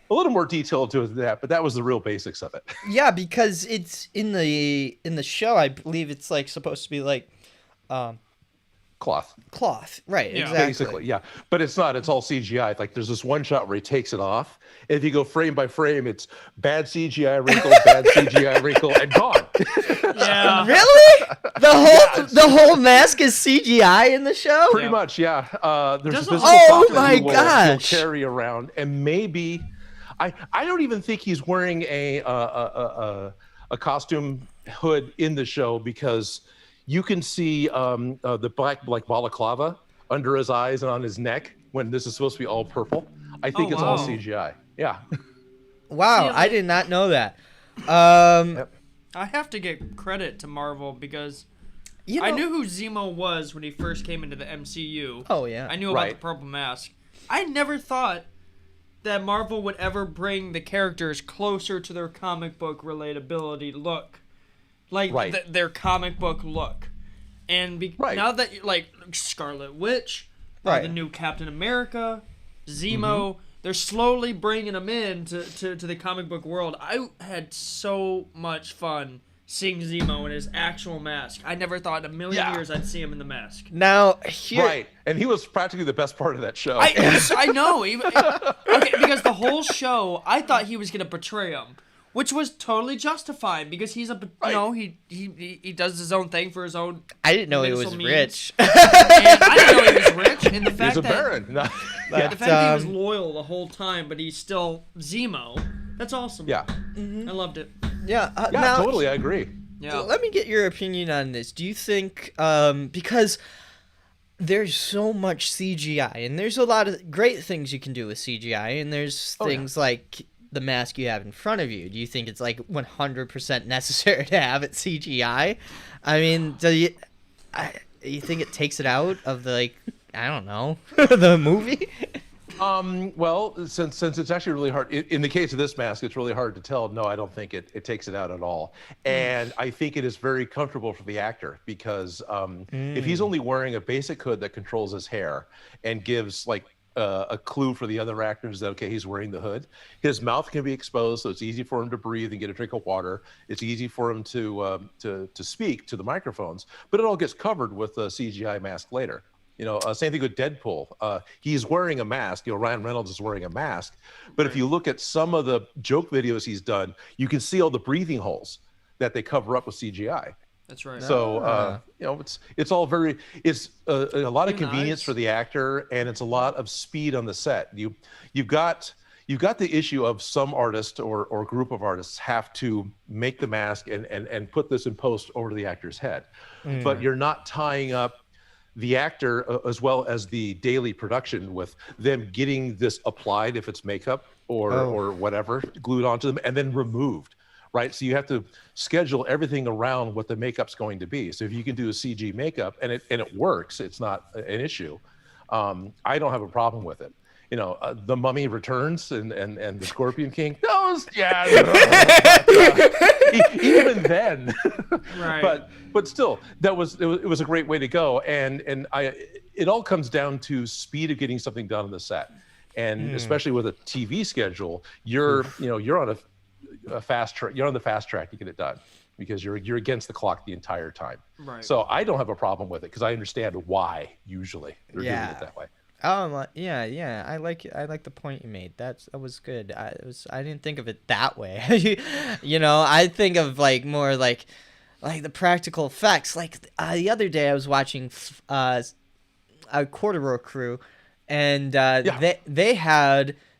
C: A little more detail to that, but that was the real basics of it.
A: Yeah, because it's in the show, I believe it's like supposed to be like cloth, right?
B: Yeah.
A: Exactly.
C: Basically, yeah, but it's not. It's all CGI. Like there's this one shot where he takes it off, and if you go frame by frame, it's bad CGI wrinkle, bad CGI wrinkle, and gone.
B: Yeah.
A: Really? The whole mask is CGI in the show?
C: Pretty much, yeah. There's a physical
A: oh
C: prop
A: my
C: that
A: gosh!
C: he'll carry around, and maybe I don't even think he's wearing a costume hood in the show because you can see the black balaclava under his eyes and on his neck when this is supposed to be all purple. I think it's all CGI. Yeah.
A: Wow, I did not know that.
C: Yep.
B: I have to give credit to Marvel because
A: You know,
B: I knew who Zemo was when he first came into the MCU.
A: Oh, yeah.
B: I knew about the purple mask. I never thought that Marvel would ever bring the characters closer to their comic book relatability look. Like, their comic book look. And now that, like, Scarlet Witch, the new Captain America, Zemo, they're slowly bringing them in to the comic book world. I had so much fun seeing Zemo in his actual mask. I never thought in a million years I'd see him in the mask.
A: Now, here...
C: and he was practically the best part of that show.
B: I know. Because the whole show, I thought he was going to betray him, which was totally justified because he's he does his own thing for his own.
A: I didn't know he was rich.
B: And I didn't know he was rich, and the fact
C: he's a baron.
B: the fact that he was loyal the whole time, but he's still Zemo. That's awesome.
C: Yeah,
B: I loved it.
A: Yeah,
C: now, totally. I agree.
B: Yeah.
A: Let me get your opinion on this. Do you think because there's so much CGI, and there's a lot of great things you can do with CGI, and there's things like the mask you have in front of you. Do you think it's like 100% necessary to have it CGI? I mean, do you think it takes it out of the, like, I don't know, the movie?
C: Well, since it's actually really hard in the case of this mask, it's really hard to tell. No, I don't think it takes it out at all, and I think it is very comfortable for the actor because if he's only wearing a basic hood that controls his hair and gives like a clue for the other actors that okay, he's wearing the hood, his mouth can be exposed, so it's easy for him to breathe and get a drink of water. It's easy for him to speak to the microphones, but it all gets covered with a CGI mask later. You know, same thing with Deadpool. He's wearing a mask. You know, Ryan Reynolds is wearing a mask. But if you look at some of the joke videos he's done, you can see all the breathing holes that they cover up with CGI.
B: That's right.
C: So, you know, it's all very, it's a lot of convenience for the actor, and it's a lot of speed on the set. You've got the issue of some artist or group of artists have to make the mask and put this in post over to the actor's head. But you're not tying up the actor as well as the daily production with them getting this applied if it's makeup or whatever glued onto them and then removed, right? So you have to schedule everything around what the makeup's going to be. So if you can do a CG makeup and it works, it's not an issue. I don't have a problem with it. You know, The Mummy Returns and the Scorpion King. Those, yeah. Even then,
B: right.
C: But still, it was a great way to go. And it all comes down to speed of getting something done on the set, and especially with a TV schedule, you're on a fast track. You're on the fast track to get it done because you're against the clock the entire time.
B: Right.
C: So I don't have a problem with it because I understand why usually they're doing it that way.
A: Yeah. I like the point you made. That was good. I didn't think of it that way. You know, I think of like more like the practical effects. Like the other day, I was watching a Corduroy Crew, and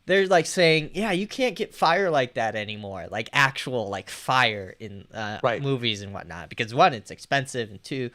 A: they're like saying, yeah, you can't get fire like that anymore, like actual like fire in movies and whatnot, because one, it's expensive, and two,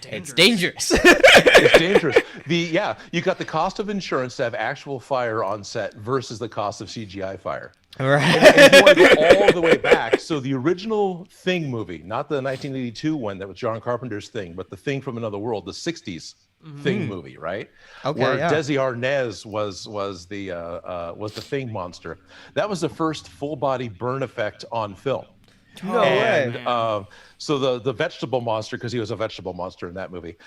A: it's dangerous.
C: It's dangerous. You got the cost of insurance to have actual fire on set versus the cost of CGI fire.
A: Right.
C: And you want to go all the way back. So the original Thing movie, not the 1982 one that was John Carpenter's Thing, but the Thing from Another World, the 60s Thing movie, right? Okay, where Desi Arnaz was the Thing monster. That was the first full body burn effect on film.
A: No way.
C: So the vegetable monster, because he was a vegetable monster in that movie,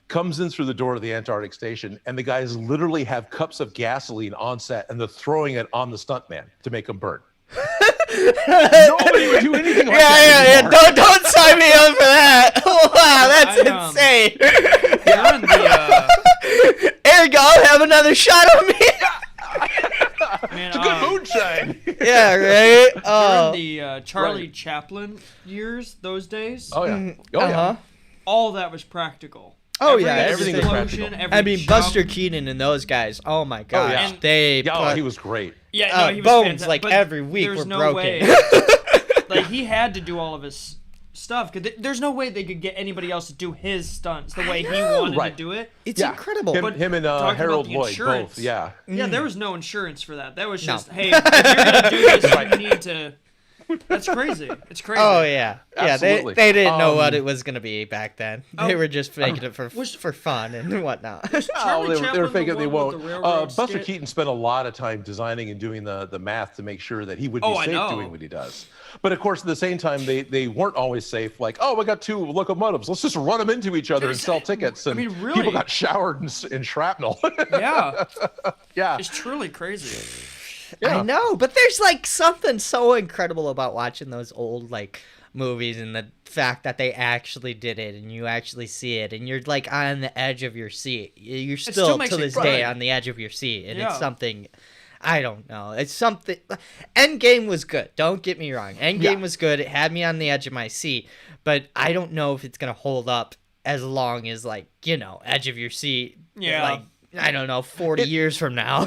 C: comes in through the door of the Antarctic station, and the guys literally have cups of gasoline on set, and they're throwing it on the stuntman to make him burn. Nobody would do anything like that anymore.
A: Don't sign me up for that. Wow, that's insane. There you go. Have another shot of me.
B: Man,
C: it's a good moonshine.
A: Yeah, right.
B: During the Charlie Chaplin years, those days.
C: Oh yeah. Yeah.
B: All that was practical.
C: Everything was practical.
A: I mean, Buster Keaton and those guys. Oh my gosh,
C: he was great.
B: Yeah, no, he was
A: bones
B: fantastic,
A: like every week were
B: no
A: broken.
B: Way. Like he had to do all of his stuff because there's no way they could get anybody else to do his stunts the way he wanted to do it.
A: It's incredible.
C: Him and Harold Lloyd both. Yeah.
B: Yeah, there was no insurance for that. That was just, hey, if you're gonna do this, you need to. That's crazy. It's crazy.
A: Oh yeah,
C: absolutely.
A: They didn't know what it was gonna be back then. They were just making it for fun and whatnot.
C: They were faking they won't. Buster Keaton spent a lot of time designing and doing the math to make sure that he would be safe doing what he does. But of course, at the same time, they weren't always safe. Like, we got two locomotives. Let's just run them into each other and sell tickets. And people got showered in shrapnel.
B: Yeah. It's truly crazy.
A: Yeah. I know, but there's like something so incredible about watching those old like movies and the fact that they actually did it and you actually see it and you're like on the edge of your seat. You're still to this day on the edge of your seat, and it's something. I don't know. It's something. Endgame was good. Don't get me wrong. Endgame was good. It had me on the edge of my seat, but I don't know if it's gonna hold up as long as like edge of your seat.
B: Yeah.
A: Like I don't know, 40 years from now.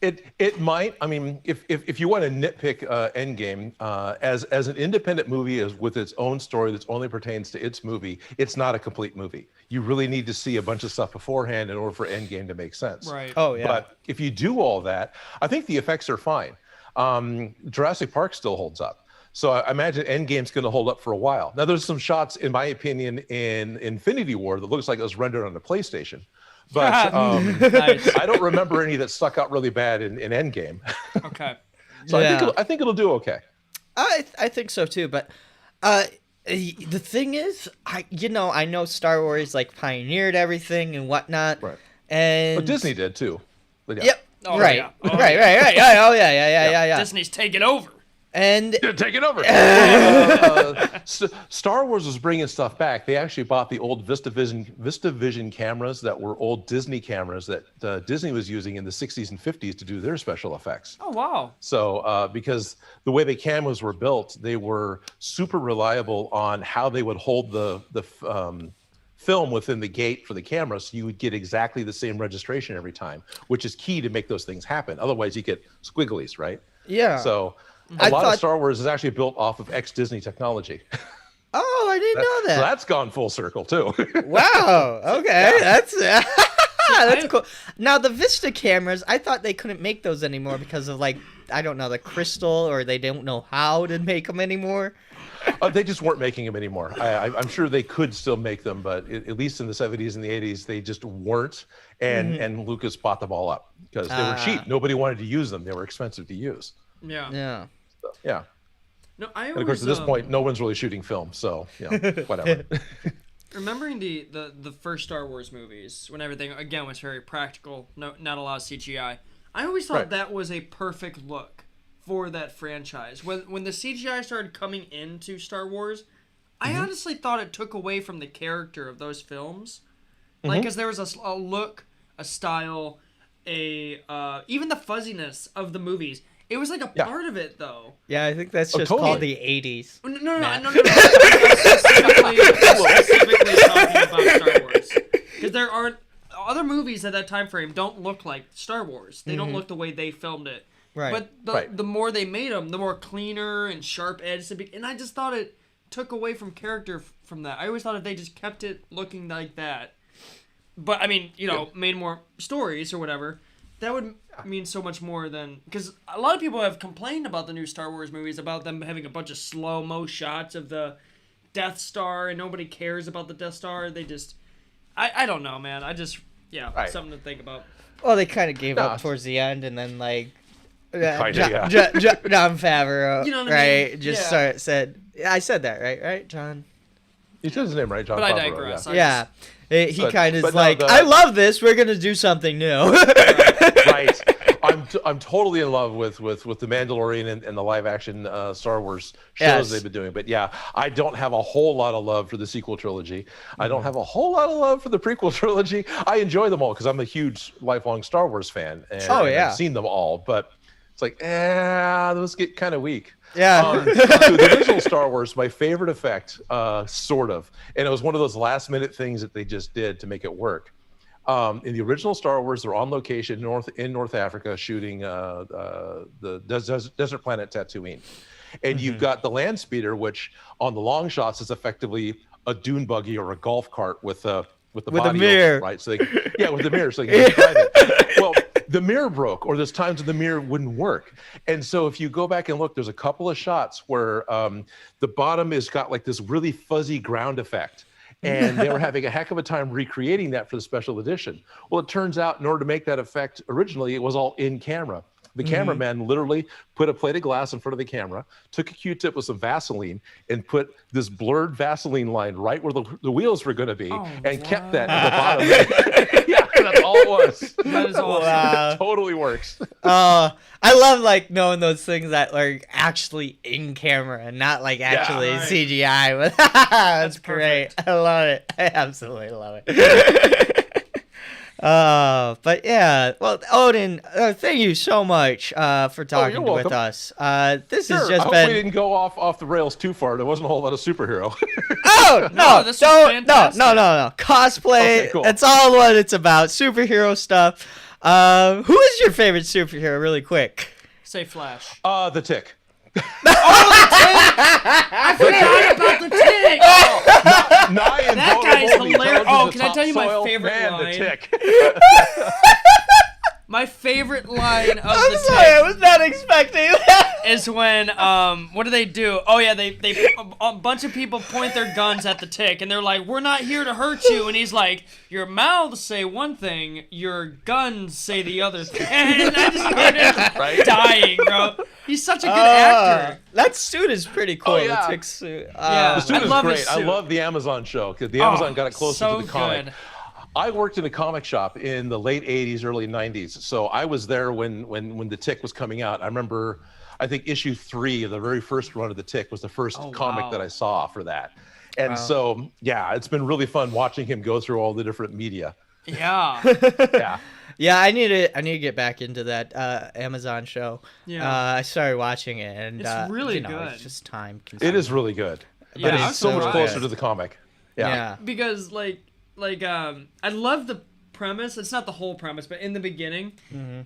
C: It might. I mean, if you want to nitpick Endgame as an independent movie with its own story that only pertains to its movie, it's not a complete movie. You really need to see a bunch of stuff beforehand in order for Endgame to make sense.
B: Right.
A: Oh yeah.
C: But if you do all that, I think the effects are fine. Jurassic Park still holds up. So I imagine Endgame's going to hold up for a while. Now, there's some shots, in my opinion, in Infinity War that looks like it was rendered on the PlayStation. But
B: Nice.
C: I don't remember any that stuck out really bad in Endgame.
B: Okay.
C: So
A: Yeah.
C: I think it'll do okay.
A: I think so too, but the thing is, I know Star Wars like pioneered everything and whatnot,
C: Right.
A: and
C: But Disney did too. But yeah.
A: Yep.
B: Oh,
A: right.
B: yeah. Oh,
A: Right. Right. Oh yeah.
B: Disney's taking over.
A: And
C: Take it over. Star Wars was bringing stuff back. They actually bought the old VistaVision cameras that were old Disney cameras that Disney was using in the 60s and 50s to do their special effects.
B: Oh, wow.
C: So because the way the cameras were built, they were super reliable on how they would hold the film within the gate for the camera, so you would get exactly the same registration every time, which is key to make those things happen. Otherwise, you get squigglies, right?
A: yeah.
C: So a lot of Star Wars is actually built off of ex-Disney technology.
A: Oh, I didn't know that.
C: So that's gone full circle too.
A: Wow. Okay. That's that's cool. Now the Vista cameras, I thought they couldn't make those anymore because of like I don't know the crystal, or they don't know how to make them anymore.
C: They just weren't making them anymore. I'm sure they could still make them, but at least in the 70s and the 80s, they just weren't. And Lucas bought them all up because they were cheap. Nobody wanted to use them. They were expensive to use.
B: Yeah.
A: Yeah.
C: So, yeah.
B: No, I always,
C: And of course, at this point, no one's really shooting film, so whatever.
B: remembering the first Star Wars movies, when everything again was very practical, not a lot of CGI. I always thought that was a perfect look for that franchise. When the CGI started coming into Star Wars, I honestly thought it took away from the character of those films. Like, because there was a look, a style, even the fuzziness of the movies. It was like a part of it, though.
A: Yeah, I think that's just
C: totally.
A: called the 80s.
B: No. I'm specifically talking about Star Wars. Because there aren't... Other movies at that time frame don't look like Star Wars. They don't look the way they filmed it.
A: Right.
B: But the more they made them, the more cleaner and sharp edged. And I just thought it took away from character from that. I always thought if they just kept it looking like that... But, I mean, made more stories or whatever... That would mean so much more than... Because a lot of people have complained about the new Star Wars movies, about them having a bunch of slow-mo shots of the Death Star, and nobody cares about the Death Star. They just... I don't know, man. Something to think about.
A: Well, they kind of gave up towards the end, and then, like...
C: John
A: Favreau,
B: You know what I mean?
A: Just said... I said that, right, Johon?
C: You said his name right, John
B: But
C: Favreau.
B: I digress.
A: Yeah. He kind of is like,
C: no,
A: I love this. We're gonna do something new.
C: Right. I'm totally in love with the Mandalorian and the live action Star Wars shows they've been doing. But yeah, I don't have a whole lot of love for the sequel trilogy. I don't have a whole lot of love for the prequel trilogy. I enjoy them all because I'm a huge lifelong Star Wars fan. And I've seen them all, but it's like, those get kind of weak.
A: Yeah.
C: The original Star Wars, my favorite effect, sort of, and it was one of those last minute things that they just did to make it work. In the original Star Wars, they're on location in North Africa shooting the desert planet Tatooine. And you've got the land speeder, which on the long shots is effectively a dune buggy or a golf cart with the body
A: mirror,
C: open, right? So with the mirror, so they can drive it. Well, the mirror broke, or there's times when the mirror wouldn't work. And so if you go back and look, there's a couple of shots where the bottom has got like this really fuzzy ground effect. And they were having a heck of a time recreating that for the special edition. Well, it turns out in order to make that effect originally, it was all in camera. The cameraman literally put a plate of glass in front of the camera, took a Q-tip with some Vaseline, and put this blurred Vaseline line right where the wheels were going to be, kept that at the bottom. Yeah, that's all it was.
B: That is awesome.
A: Wow.
C: It totally works.
A: I love like knowing those things that are actually in camera and not like actually CGI. That's great.
B: Perfect.
A: I love it. I absolutely love it. But yeah, well, Odin, thank you so much for talking with us. This has just
C: I hope
A: been.
C: we didn't go off the rails too far. There wasn't a whole lot of superhero.
A: Oh no!
B: this was
A: Don't
B: fantastic.
A: no! Cosplay.
C: Okay, cool.
A: That's all what it's about. Superhero stuff. Who is your favorite superhero? Really quick.
B: Say Flash.
C: The Tick.
B: I forgot about the Tick. That guy's hilarious. Oh, can I tell you my favorite line?
C: The Tick.
B: My favorite line of
A: I'm
B: the
A: sorry, I
B: Tick
A: was not expecting that.
B: is when what do they do? Oh yeah, they a bunch of people point their guns at the tick, and they're like, "We're not here to hurt you." And he's like, "Your mouths say one thing, your guns say the other thing." And I just started dying, bro. He's such a good actor.
A: That suit is pretty cool.
C: Oh, yeah.
A: The tick suit.
B: Yeah.
C: The suit
B: I
C: is
B: love
C: great.
B: his
C: I
B: suit.
C: love the Amazon show because the Amazon got it closer
B: so
C: to the comic.
B: good.
C: I worked in a comic shop in the late 80s, early 90s. So I was there when the Tick was coming out. I remember, I think issue 3 of the very first run of the Tick was the first comic that I saw for that. And so, yeah, it's been really fun watching him go through all the different media.
B: Yeah.
C: Yeah.
A: Yeah, I need to get back into that Amazon show.
B: Yeah.
A: I started watching it, and
B: It's really
A: good.
B: good.
A: It's just time
C: It
A: consuming.
C: is really good.
B: Yeah,
C: But
B: I'm
C: it's so much
B: surprised.
C: closer to the comic. Yeah.
B: Because I love the premise. It's not the whole premise, but in the beginning,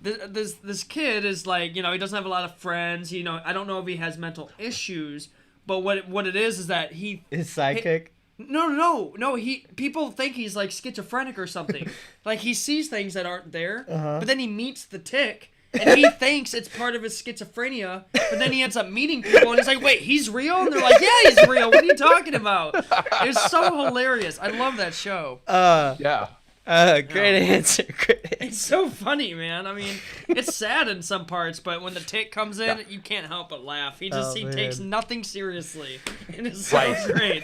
B: this kid is like, he doesn't have a lot of friends. I don't know if he has mental issues, but what it is that
A: His sidekick.
B: No. People think he's like schizophrenic or something. Like he sees things that aren't there, but then he meets the Tick, and he thinks it's part of his schizophrenia. But then he ends up meeting people, and he's like, "Wait, he's real?" And they're like, "Yeah, he's real. What are you talking about?" It's so hilarious. I love that show.
C: Yeah.
A: Great answer. Great answer.
B: It's so funny, man. I mean, it's sad in some parts, but when the Tick comes in, you can't help but laugh. He takes nothing seriously, and it's so great.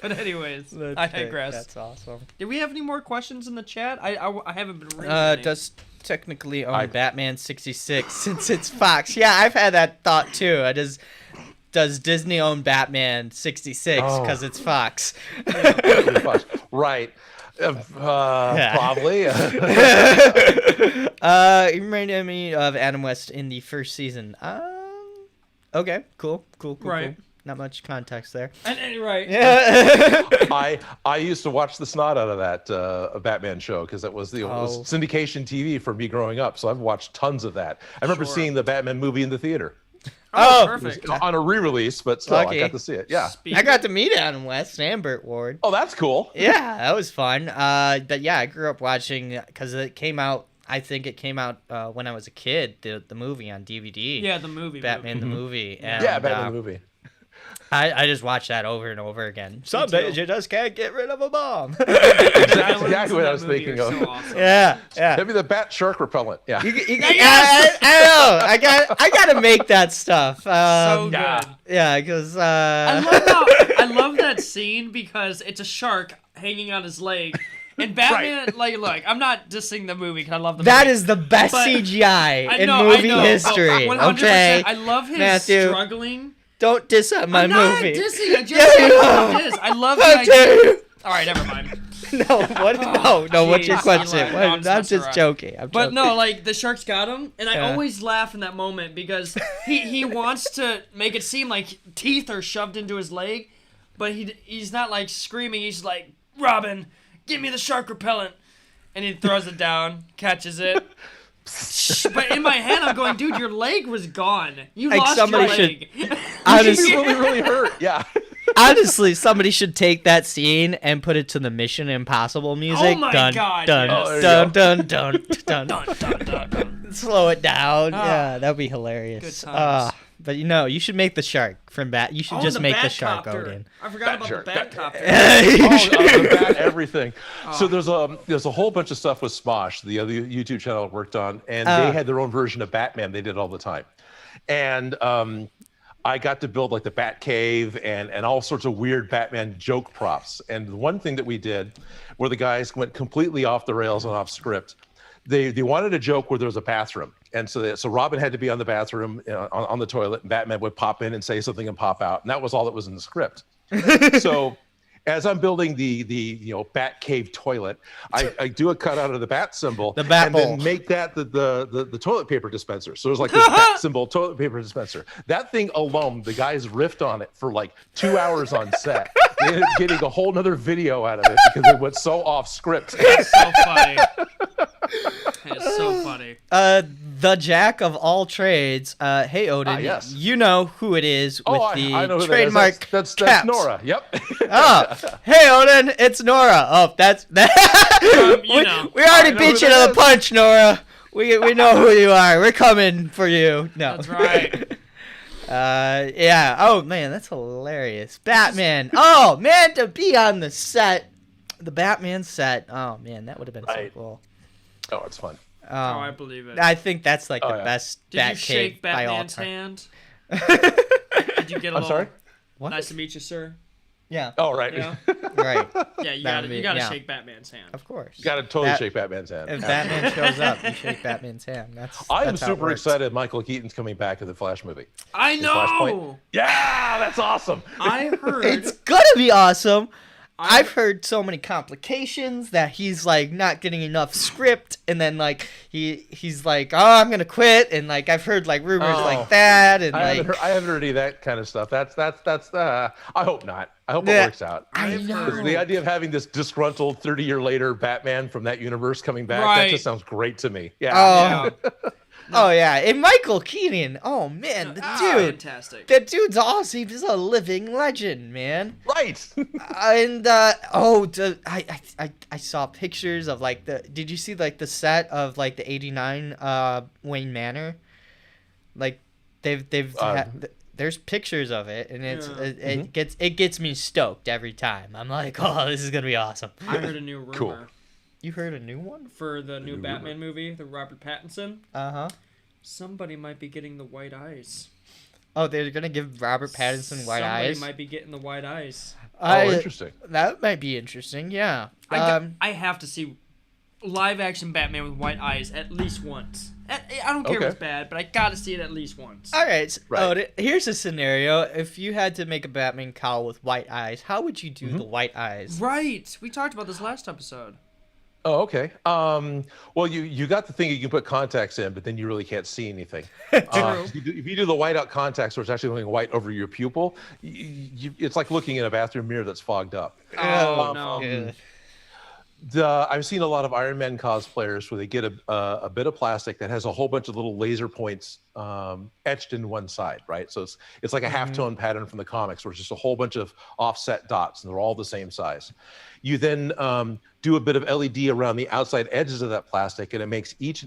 B: But anyways, I digress.
A: That's awesome.
B: Did we have any more questions in the chat? I haven't been reading. any.
A: Does technically own Batman 66 since it's Fox? Yeah, I've had that thought too. Does Disney own Batman 66 because it's Fox?
C: Right. Probably.
A: You reminded me of Adam West in the first season. Okay, cool.
B: Right.
A: Cool. Not much context there.
B: Right.
A: Yeah.
C: I used to watch the snot out of that Batman show because it was syndication TV for me growing up. So I've watched tons of that. I remember seeing the Batman movie in the theater.
B: Oh, perfect.
C: On a re-release, but still,
A: Lucky.
C: I got to see it. Yeah.
A: I got to meet Adam West and Burt Ward.
C: Oh, that's cool.
A: Yeah, that was fun. But yeah, I grew up watching because it came out. I think it came out when I was a kid. The movie on DVD.
B: Yeah, the movie.
A: Batman the movie. And,
C: Yeah, Batman the movie.
A: I just watched that over and over again. Some days you just can't get rid of a bomb.
C: Exactly what I was thinking of.
B: So awesome.
A: Yeah.
C: Maybe the bat shark repellent. Yeah.
A: I know. I gotta make that stuff.
B: So good.
A: Yeah, because
B: I love that scene because it's a shark hanging on his leg. And Batman, look, I'm not dissing the movie because I love the movie.
A: That is the best CGI in movie history.
B: 100%.
A: Okay,
B: I love him
A: Matthew,
B: struggling.
A: Don't diss on my
B: I'm not
A: movie.
B: dissing. I just I love the idea. All right, never mind.
A: No, what? No. What's your
B: Jeez,
A: question?
B: Eli, no,
A: I'm
B: that's
A: just
B: alright.
A: joking.
B: But no, the shark's got him, and I always laugh in that moment because he wants to make it seem like teeth are shoved into his leg, but he's not screaming. He's like, "Robin, give me the shark repellent," and he throws it down, catches it. But in my head, I'm going, dude, your leg was gone. You lost your leg.
A: Honestly,
C: really, really hurt. Yeah.
A: Honestly, somebody should take that scene and put it to the Mission Impossible music.
B: Oh my
A: dun,
B: God,
A: Dun,
B: yes.
A: dun, dun, dun, dun,
B: Dun, dun, dun, dun.
A: Slow it down. Yeah, that'd be hilarious.
B: Good times.
A: But you should make the shark from Bat. You should just make the shark
B: Batcopter.
A: Odin.
B: I forgot about
C: Shark.
B: the Batcopter.
C: The bat, everything. So there's a whole bunch of stuff with Smosh, the other YouTube channel I worked on, and they had their own version of Batman. They did it all the time, and I got to build the Bat Cave and all sorts of weird Batman joke props. And one thing that we did, where the guys went completely off the rails and off script, they wanted a joke where there was a bathroom, and so Robin had to be on the bathroom on the toilet, and Batman would pop in and say something and pop out, and that was all that was in the script. So as I'm building the Bat Cave toilet, I do a cutout of the bat symbol,
A: The bat
C: and
A: bowl.
C: then make that the toilet paper dispenser. So there's this bat symbol toilet paper dispenser. That thing alone, the guys riffed on it for 2 hours on set. They ended up getting a whole nother video out of it because it went so off script.
B: It's so funny. It's so funny.
A: The Jack of all trades. Hey Odin,
C: yes.
A: you know who it is with the
C: I know who
A: trademark
C: that is. That's
A: caps.
C: Nora. Yep.
A: Oh, hey Odin, it's Nora. Oh, that's that. We already beat you to the punch, Nora. We know who you are. We're coming for you. No.
B: That's right.
A: Yeah. Oh man, that's hilarious. Batman. Oh man, to be on the set, the Batman set. Oh man, that would have been so cool.
C: Oh, it's fun.
B: Oh, I believe it.
A: I think that's like the
C: yeah.
A: best
B: Did
A: Bat
B: you shake
A: cave by all
B: Batman's
A: time.
B: hand? Did you get a
C: I'm
B: little?
C: sorry?
A: What?
B: Nice to meet you, sir.
A: Yeah.
C: Oh, right.
B: Yeah.
A: Right.
B: Yeah, you
A: That would
B: gotta
A: be-
B: you gotta
A: yeah.
B: shake Batman's hand.
A: Of course.
C: You got to totally shake Batman's hand.
A: If Batman shows up, you shake Batman's hand.
C: I'm
A: that's how it
C: super
A: works.
C: excited Michael Keaton's coming back to the Flash movie.
B: I
C: In
B: know.
C: Flashpoint. Yeah, that's awesome.
B: I heard.
A: It's gonna be awesome. I've heard so many complications that he's like not getting enough script, and then like he's like, oh, I'm gonna quit, and like I've heard like rumors like that, and
C: I haven't heard any of that kind of stuff. That's I hope not. I hope it works out.
A: I know.
C: 'Cause the idea of having this disgruntled 30-year later Batman from that universe coming back, that just sounds great to me. Yeah.
B: Yeah.
A: Oh yeah, and Michael Keaton. Oh man, the dude.
B: Fantastic.
A: That dude's awesome. He's a living legend, man.
C: Right.
A: And I saw pictures of like the. Did you see like the set of like the '89 Wayne Manor? Like there's pictures of it, and it gets me stoked every time. I'm like, oh, this is gonna be awesome.
B: I heard a new rumor.
C: Cool.
A: You heard a new one?
B: For the new Batman movie, the Robert Pattinson.
A: Uh-huh.
B: Somebody might be getting the white eyes.
A: Oh, they're gonna give Robert Pattinson white eyes?
B: Somebody might be getting the white eyes.
C: Interesting.
A: That might be interesting, yeah.
B: I have to see live action Batman with white eyes at least once. I don't care if it's bad, but I gotta see it at least once.
A: All right. So, here's a scenario. If you had to make a Batman cowl with white eyes, how would you do the white eyes?
B: Right. We talked about this last episode.
C: Oh, okay. Well, you got the thing you can put contacts in, but then you really can't see anything. If you do the whiteout contacts, where it's actually going white over your pupil, it's like looking in a bathroom mirror that's fogged up.
B: Oh no.
C: I've seen a lot of Iron Man cosplayers where they get a bit of plastic that has a whole bunch of little laser points etched in one side, right? So it's like a halftone pattern from the comics, where it's just a whole bunch of offset dots, and they're all the same size. You then do a bit of LED around the outside edges of that plastic, and it makes each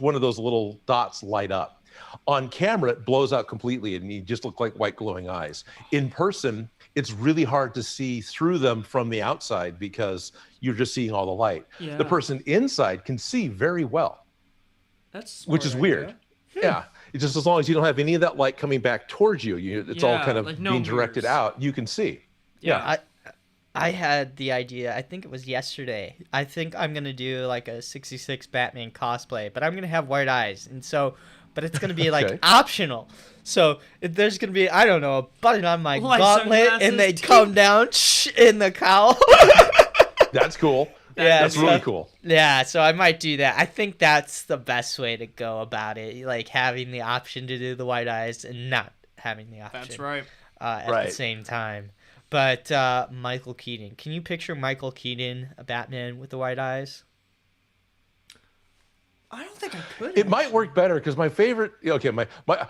C: one of those little dots light up. On camera, it blows out completely, and you just look like white glowing eyes. In person, it's really hard to see through them from the outside because you're just seeing all the light.
B: Yeah.
C: The person inside can see very well, which is weird. Yeah, it's just as long as you don't have any of that light coming back towards you, it's all kind of like being directed out. You can see.
B: Yeah.
A: I had the idea, I think it was yesterday. I think I'm going to do like a 66 Batman cosplay, but I'm going to have white eyes. And so, but it's going to be like optional. So if there's going to be, I don't know, a button on my gauntlet and they come down in the cowl.
C: That's cool.
A: That's
C: really cool.
A: Yeah, so I might do that. I think that's the best way to go about it. Like having the option to do the white eyes and not having the option.
B: That's right.
A: At the same time. But Michael Keaton. Can you picture Michael Keaton, a Batman with the white eyes?
B: I don't think I could.
C: It might work better because my favorite. Okay,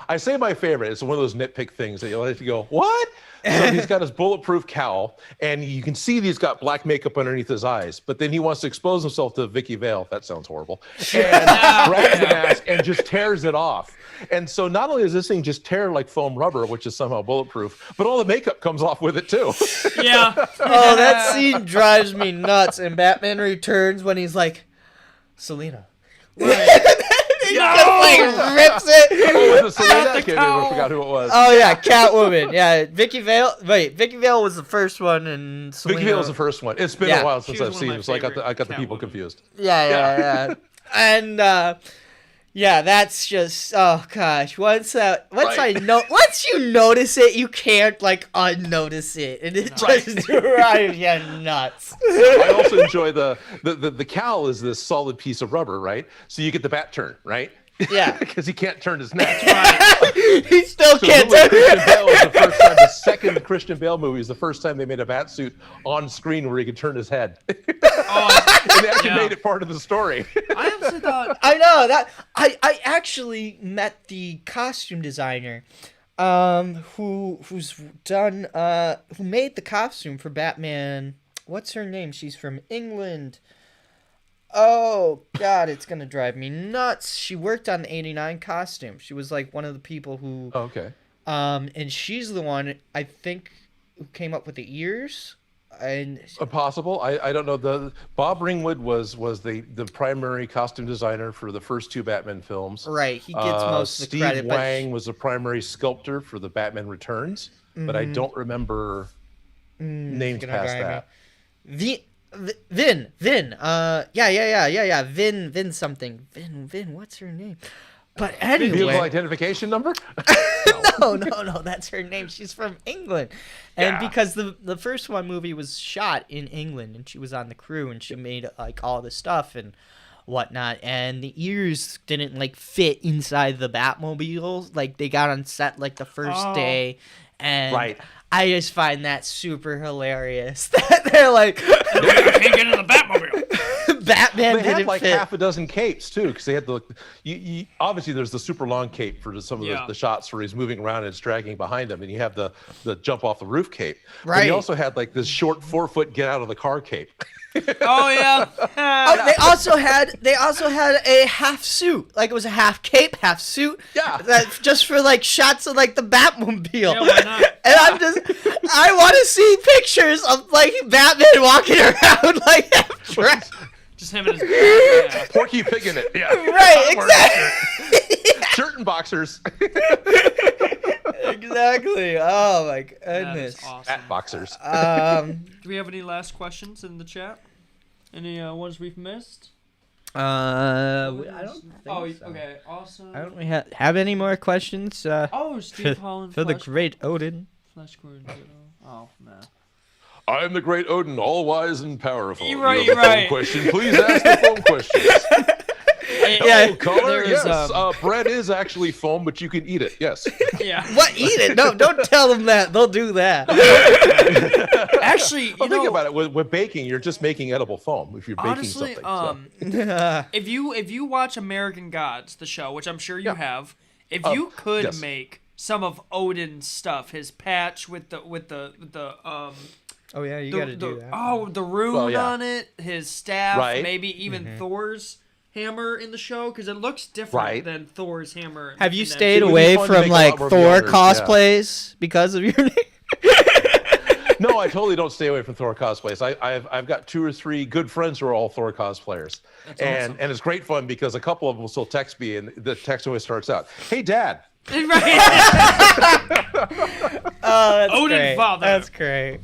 C: I say my favorite. It's one of those nitpick things that you'll have to go, what? So he's got his bulletproof cowl, and you can see that he's got black makeup underneath his eyes. But then he wants to expose himself to Vicky Vale. That sounds horrible. And grabs the mask and just tears it off. And so not only does this thing just tear like foam rubber, which is somehow bulletproof, but all the makeup comes off with it too.
B: Yeah.
A: Oh, that scene drives me nuts in Batman Returns when he's like, Selena.
B: Right.
A: He just like rips it.
C: Oh, was it Selena? I forgot who it was.
A: Oh yeah, Catwoman. Yeah, Vicky Vale. Wait, Vicky Vale was the first one, and Selena.
C: Vicky Vale was the first one. It's been a while since I've seen it, so I got the people confused.
A: Yeah. And yeah, that's just gosh. Once you notice it, you can't like unnotice it, and it just drives you nuts.
C: I also enjoy the cowl is this solid piece of rubber, right? So you get the bat turn, right?
A: Yeah,
C: because he can't turn his neck.
A: He still can't turn.
C: Christian Bale was the first time. The second Christian Bale movie is the first time they made a bat suit on screen where he could turn his head. And they actually made it part of the story.
B: I honestly thought.
A: I know that. I actually met the costume designer, who made the costume for Batman. What's her name? She's from England. Oh, God, it's going to drive me nuts. She worked on the '89 costume. She was, like, one of the people who And she's the one I think who came up with the ears. And
C: Possible. I don't know. The Bob Ringwood was the primary costume designer for the first 2 Batman films.
A: right, he gets most of the
C: Steve
A: credit.
C: Wang was the primary sculptor for the Batman Returns, but I don't remember names past that.
A: Vin. Yeah. Vin something. Vin. What's her name? But
C: Vehicle
A: anyway,
C: identification number?
A: no, that's her name. She's from England, and because the first one movie was shot in England, and she was on the crew, and she made like all the stuff and whatnot, and the ears didn't like fit inside the Batmobile. Like they got on set like the first day, and I just find that super hilarious that they're like,
B: I can't get in the Batmobile.
A: Batman
C: They had
A: didn't
C: like
A: fit.
C: half a dozen capes too, because they had the. Obviously, there's the super long cape for some of the shots where he's moving around and it's dragging behind him, and you have the jump off the roof cape.
A: Right.
C: But you also had like this short 4-foot get out of the car cape.
B: Oh yeah.
A: Oh, they also had a half suit, like it was a half cape, half suit.
C: Yeah.
A: That's just for like shots of like the Batmobile.
B: Yeah, why not?
A: And I want to see pictures of like Batman walking around like half dressed.
B: Just him and his yeah.
C: Porky Pig in it. Yeah.
A: Right, exactly.
C: Shirt and boxers.
A: Exactly. Oh my
B: That is
A: goodness.
B: awesome.
C: At boxers.
B: Do we have any last questions in the chat? Any ones we've missed?
A: I don't think so.
B: Okay, awesome.
A: I don't really have any more questions
B: Steve Holland
A: for the
B: Flash-
A: great Odin.
B: Flash Gordon. Oh man.
C: I am the great Odin, all wise and powerful.
B: You're right,
C: You have a phone
B: right.
C: question? Please ask the phone questions.
A: Yeah,
C: Oh, caller,
B: there's,
C: yes. Bread is actually foam, but you can eat it. Yes.
B: Yeah.
A: What? Eat it? No, don't tell them that. They'll do that.
B: Actually, you
C: Well, think
B: know,
C: about it. With baking, you're just making edible foam if you're baking
B: honestly,
C: something. So.
B: if you watch American Gods, the show, which I'm sure you have, if you could
C: yes.
B: make some of Odin's stuff, his patch with the
A: Oh yeah, you
B: the,
A: gotta do that.
B: Oh, the rune on it, his staff,
C: Right.
B: maybe even Thor's hammer in the show, because it looks different
C: Right.
B: than Thor's hammer.
A: Have you
B: in that
A: stayed
C: would be
A: away
C: fun to
A: from
C: make a
A: like
C: lot more
A: Thor
C: Beyonders,
A: cosplays because of your name?
C: No, I totally don't stay away from Thor cosplays. I've got 2 or 3 good friends who are all Thor cosplayers, and it's great fun because a couple of them will still text me, and the text always starts out, "Hey, Dad."
B: Right.
A: Oh, that's
B: Odin
A: great.
B: father.
A: That's great.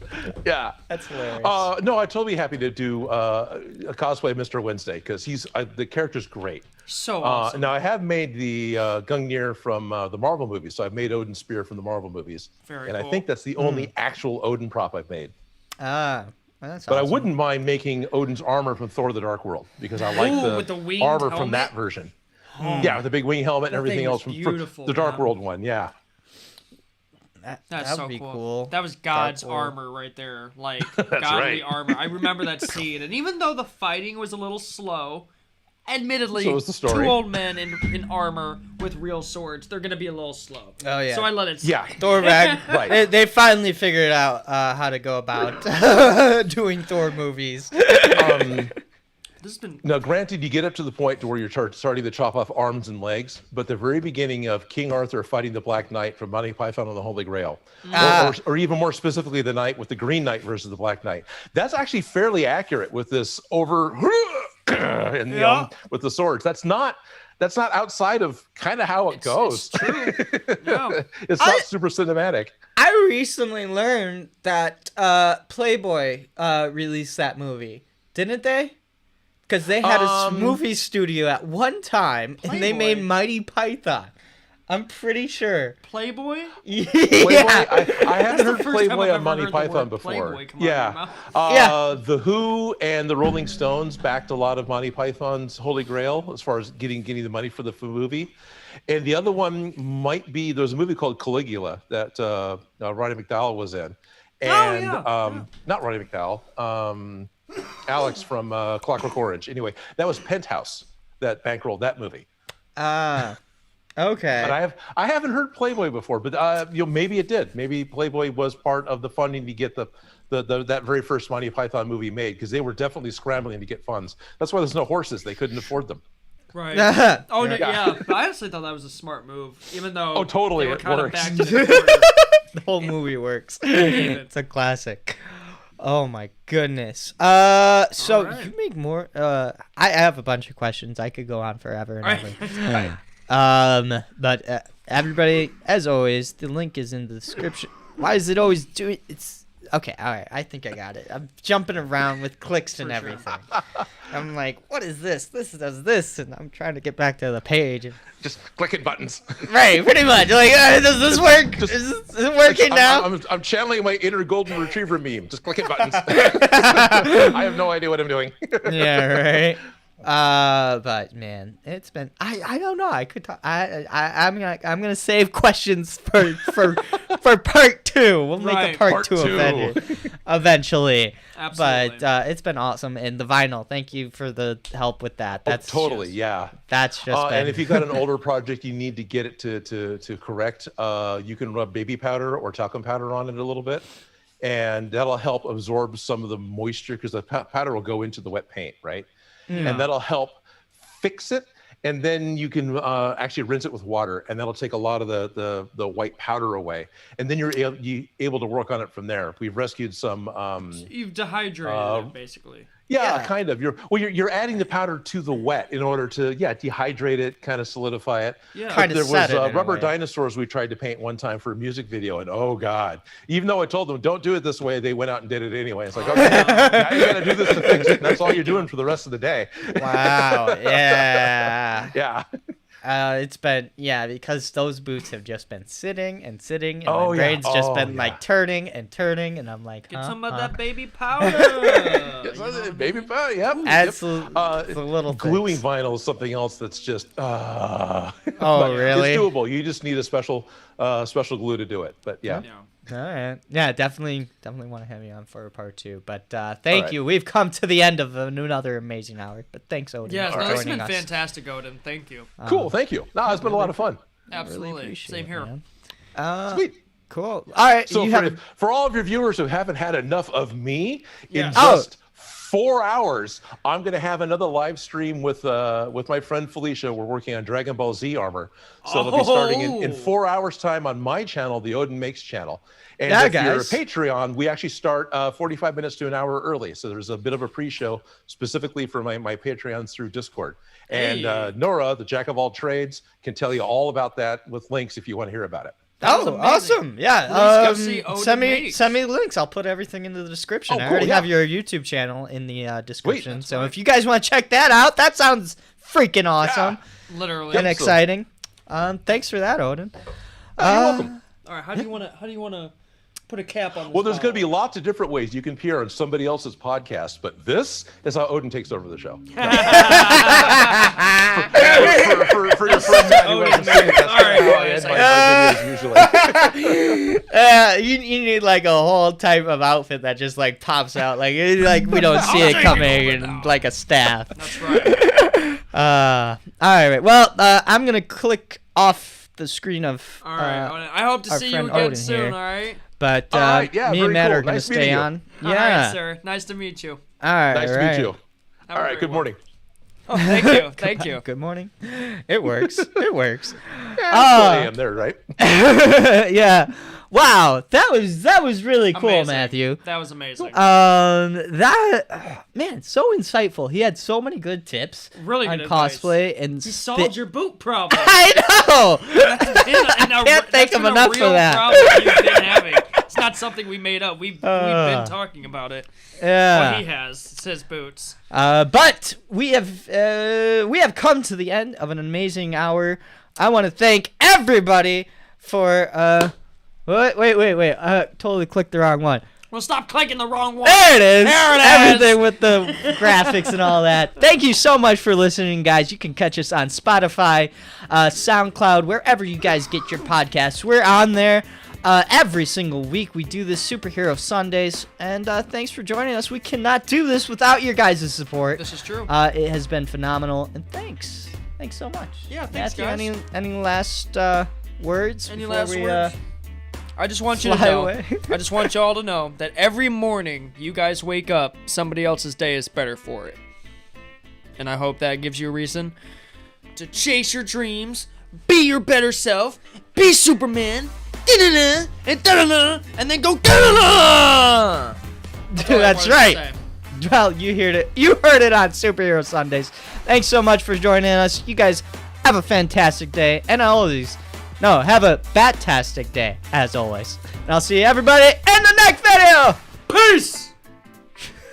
C: Yeah.
A: That's hilarious.
C: No, I'd totally be happy to do a cosplay of Mr. Wednesday because the character's great.
B: So awesome.
C: Now I have made the Gungnir from the Marvel movies, so I've made Odin's spear from the Marvel movies,
B: Very
C: and
B: cool.
C: I think that's the only actual Odin prop I've made.
A: That's
C: But I
A: awesome.
C: wouldn't mind making Odin's armor from Thor: The Dark World because I like
B: Ooh, with the winged
C: armor from
B: helmet?
C: that version. Yeah, with the big wing helmet and
B: That
C: everything
B: thing
C: else
B: was
C: from
B: beautiful,
C: the Dark
B: man.
C: World one. Yeah.
B: That's
A: That
B: so
A: would be
B: cool.
A: cool.
B: That was God's
A: Dark World.
B: armor right there, like godly
C: right.
B: armor. I remember that scene, and even though the fighting was a little slow, admittedly,
C: So was the story.
B: 2 old men in armor with real swords, they're gonna be a little slow.
A: Oh, yeah.
B: So I let it.
C: Yeah.
A: Thor Rag.
C: Right.
A: They finally figured out how to go about doing Thor movies.
B: This has been.
C: Now, granted, you get up to the point to where you're starting to chop off arms and legs, but the very beginning of King Arthur fighting the Black Knight from Monty Python and the Holy Grail, or even more specifically, the Knight with the Green Knight versus the Black Knight, that's actually fairly accurate with this over and with the swords. That's not outside of kind of how it goes.
B: It's true. Yeah.
C: It's not super cinematic.
A: I recently learned that Playboy released that movie, didn't they? Because they had a movie studio at one time, and they made
B: Playboy?
A: Mighty Python. I'm pretty sure.
B: Playboy?
A: Yeah.
C: Playboy, I haven't heard
B: the first time
C: Playboy
B: I've
C: on
B: ever
C: Monty
B: heard the
C: Python
B: word
C: before.
B: Playboy come out of your
C: Yeah.
B: mouth.
A: Yeah.
C: The Who and the Rolling Stones backed a lot of Monty Python's Holy Grail as far as getting the money for the movie. And the other one might be, there's a movie called Caligula that Roddy McDowall was in. And not Roddy McDowall, Alex from Clockwork Orange. Anyway, that was Penthouse that bankrolled that movie.
A: Okay.
C: But I haven't heard Playboy before, but maybe it did. Maybe Playboy was part of the funding to get that very first Monty Python movie made because they were definitely scrambling to get funds. That's why there's no horses; they couldn't afford them.
B: Right. Oh, yeah. But I honestly thought that was a smart move, even though.
C: Oh, totally.
B: They were
C: It
B: kind of
C: works.
B: back to the corner.
A: The whole movie works. It's a classic. Oh my goodness. So
B: right.
A: you make more. I have a bunch of questions. I could go on forever and ever.
C: Right.
A: But everybody, as always, the link is in the description. Why is it always doing? It's okay. All right. I think I got it. I'm jumping around with clicks and everything. I'm like, what is this? This does this, and I'm trying to get back to the page. And...
C: Just clicking buttons.
A: Right, pretty much. Like, does this work? Is it working now?
C: I'm channeling my inner golden retriever meme. Just clicking buttons. I have no idea what I'm doing.
A: Yeah, right. But man, it's been I don't know. I could talk. I'm gonna save questions for part 2. We'll make a part two eventually.
B: Absolutely.
A: But it's been awesome, and the vinyl. Thank you for the help with that. That's
C: totally, yeah.
A: That's just been...
C: And if you got an older project, you need to get it to correct. You can rub baby powder or talcum powder on it a little bit, and that'll help absorb some of the moisture because the powder will go into the wet paint, right?
A: Yeah.
C: And that'll help fix it. And then you can actually rinse it with water, and that'll take a lot of the white powder away. And then you're able to work on it from there. We've rescued some.
B: You've dehydrated it, basically.
C: Yeah, kind of. You're adding the powder to the wet in order to dehydrate it, kind of solidify it.
B: Yeah.
A: Kind of
C: there
A: set
C: was
A: it
C: rubber dinosaurs we tried to paint one time for a music video, and oh god! Even though I told them don't do it this way, they went out and did it anyway. It's like, okay, now you got to do this to fix it. And that's all you're doing for the rest of the day.
A: Wow. Yeah.
C: Yeah.
A: It's been because those boots have just been sitting and sitting, and
C: Oh,
A: my
C: yeah.
A: brain's just
C: Oh,
A: been
C: yeah.
A: like turning and turning, and I'm like,
B: Get some of that baby powder.
C: Baby powder. Yep.
A: Absolutely.
C: Yep.
A: The little
C: Gluing
A: things.
C: vinyl is something else that's just.
A: Oh,
C: but
A: really?
C: It's doable. You just need a special glue to do it. But yeah.
A: All right. Yeah, definitely want to have you on for a part 2. But thank
C: right.
A: you. We've come to the end of another amazing hour. But thanks, Odin,
B: Yeah,
A: for
B: no, it's
A: joining
B: been
A: us.
B: fantastic, Odin. Thank you.
C: Cool. Thank you. No, it's been a lot of fun.
B: Absolutely.
A: appreciate
B: Same
A: it,
B: here.
A: man.
C: Sweet.
A: Cool. All right.
C: So
A: you
C: for all of your viewers who haven't had enough of me in
B: Yeah.
C: just 4 hours, I'm going to have another live stream with my friend Felicia. We're working on Dragon Ball Z armor. So it'll be starting in 4 hours time on my channel, the Odin Makes channel. And if you're a Patreon, we actually start 45 minutes to an hour early. So there's a bit of a pre-show specifically for my Patreons through Discord. And Nora, the jack of all trades, can tell you all about that with links if you want to hear about it.
A: Oh, awesome! Yeah,
B: Go see Odin
A: send
B: Makes.
A: me links. I'll put everything in the description.
C: Oh,
A: I
C: cool,
A: already
C: yeah.
A: have your YouTube channel in the description.
C: Sweet.
A: So if you guys want to check that out, that sounds freaking awesome
B: Literally.
A: and exciting. Thanks for that, Odin.
C: You're welcome.
B: All right. How do you want to put a cap on this?
C: Well, there's going to be lots of different ways you can appear on somebody else's podcast, but this is how Odin takes over the show. for your friend Matt, who hasn't seen it, that's
B: All right,
C: how I end my videos usually.
A: You need like a whole type of outfit that just like pops out, like we don't see it coming, and like a staff.
B: That's right.
A: All right. Well, I'm gonna click off the screen of.
B: All right. I hope to
A: our
B: see you
A: friend
B: again
A: Odin
B: soon.
A: here.
B: All right.
A: But
C: All right, yeah,
A: me and
C: very
A: Matt
C: cool.
A: are gonna
C: Nice
A: stay
C: meeting you.
A: on.
B: All
A: Yeah.
B: right, sir. Nice to meet you.
A: All right.
C: Nice to meet you.
B: Have
C: All
B: a
C: right,
B: great
C: good
B: one.
C: morning.
B: Oh, thank you. Thank you.
A: Good morning. It works. It works.
C: I am there, right?
A: Yeah. Wow. That was really cool,
B: Amazing.
A: Matthew.
B: That was amazing.
A: Man, so insightful. He had so many good tips
B: Really
A: on
B: good advice.
A: cosplay and
B: He solved your boot problem.
A: I know.
B: I
A: can't thank him enough for that.
B: Problem you've been having. It's not something we made up. We've been talking about it.
A: Yeah.
B: What he has. It's his boots.
A: But we have come to the end of an amazing hour. I want to thank everybody for wait. Totally clicked the wrong one.
B: Well, stop clicking the wrong one.
A: There it is.
B: There it is.
A: Everything with the graphics and all that. Thank you so much for listening, guys. You can catch us on Spotify, SoundCloud, wherever you guys get your podcasts. We're on there every single week. We do this SuperHero Sundays, and thanks for joining us. We cannot do this without your guys' support.
B: This is true.
A: It has been phenomenal, and thanks so much.
B: Yeah, thanks,
A: Matthew,
B: guys.
A: Any last words?
B: Any
A: before
B: last
A: we,
B: words? I just want you to
A: fly
B: know.
A: away?
B: I just want y'all to know that every morning you guys wake up, somebody else's day is better for it. And I hope that gives you a reason to chase your dreams, be your better self, be Superman, da-da-da, and da-da-da, and then go da-da-da!
A: That's right. Well, you heard it on Superhero Sundays. Thanks so much for joining us. You guys have a fantastic day, and have a bat-tastic day, as always. And I'll see everybody in the next video.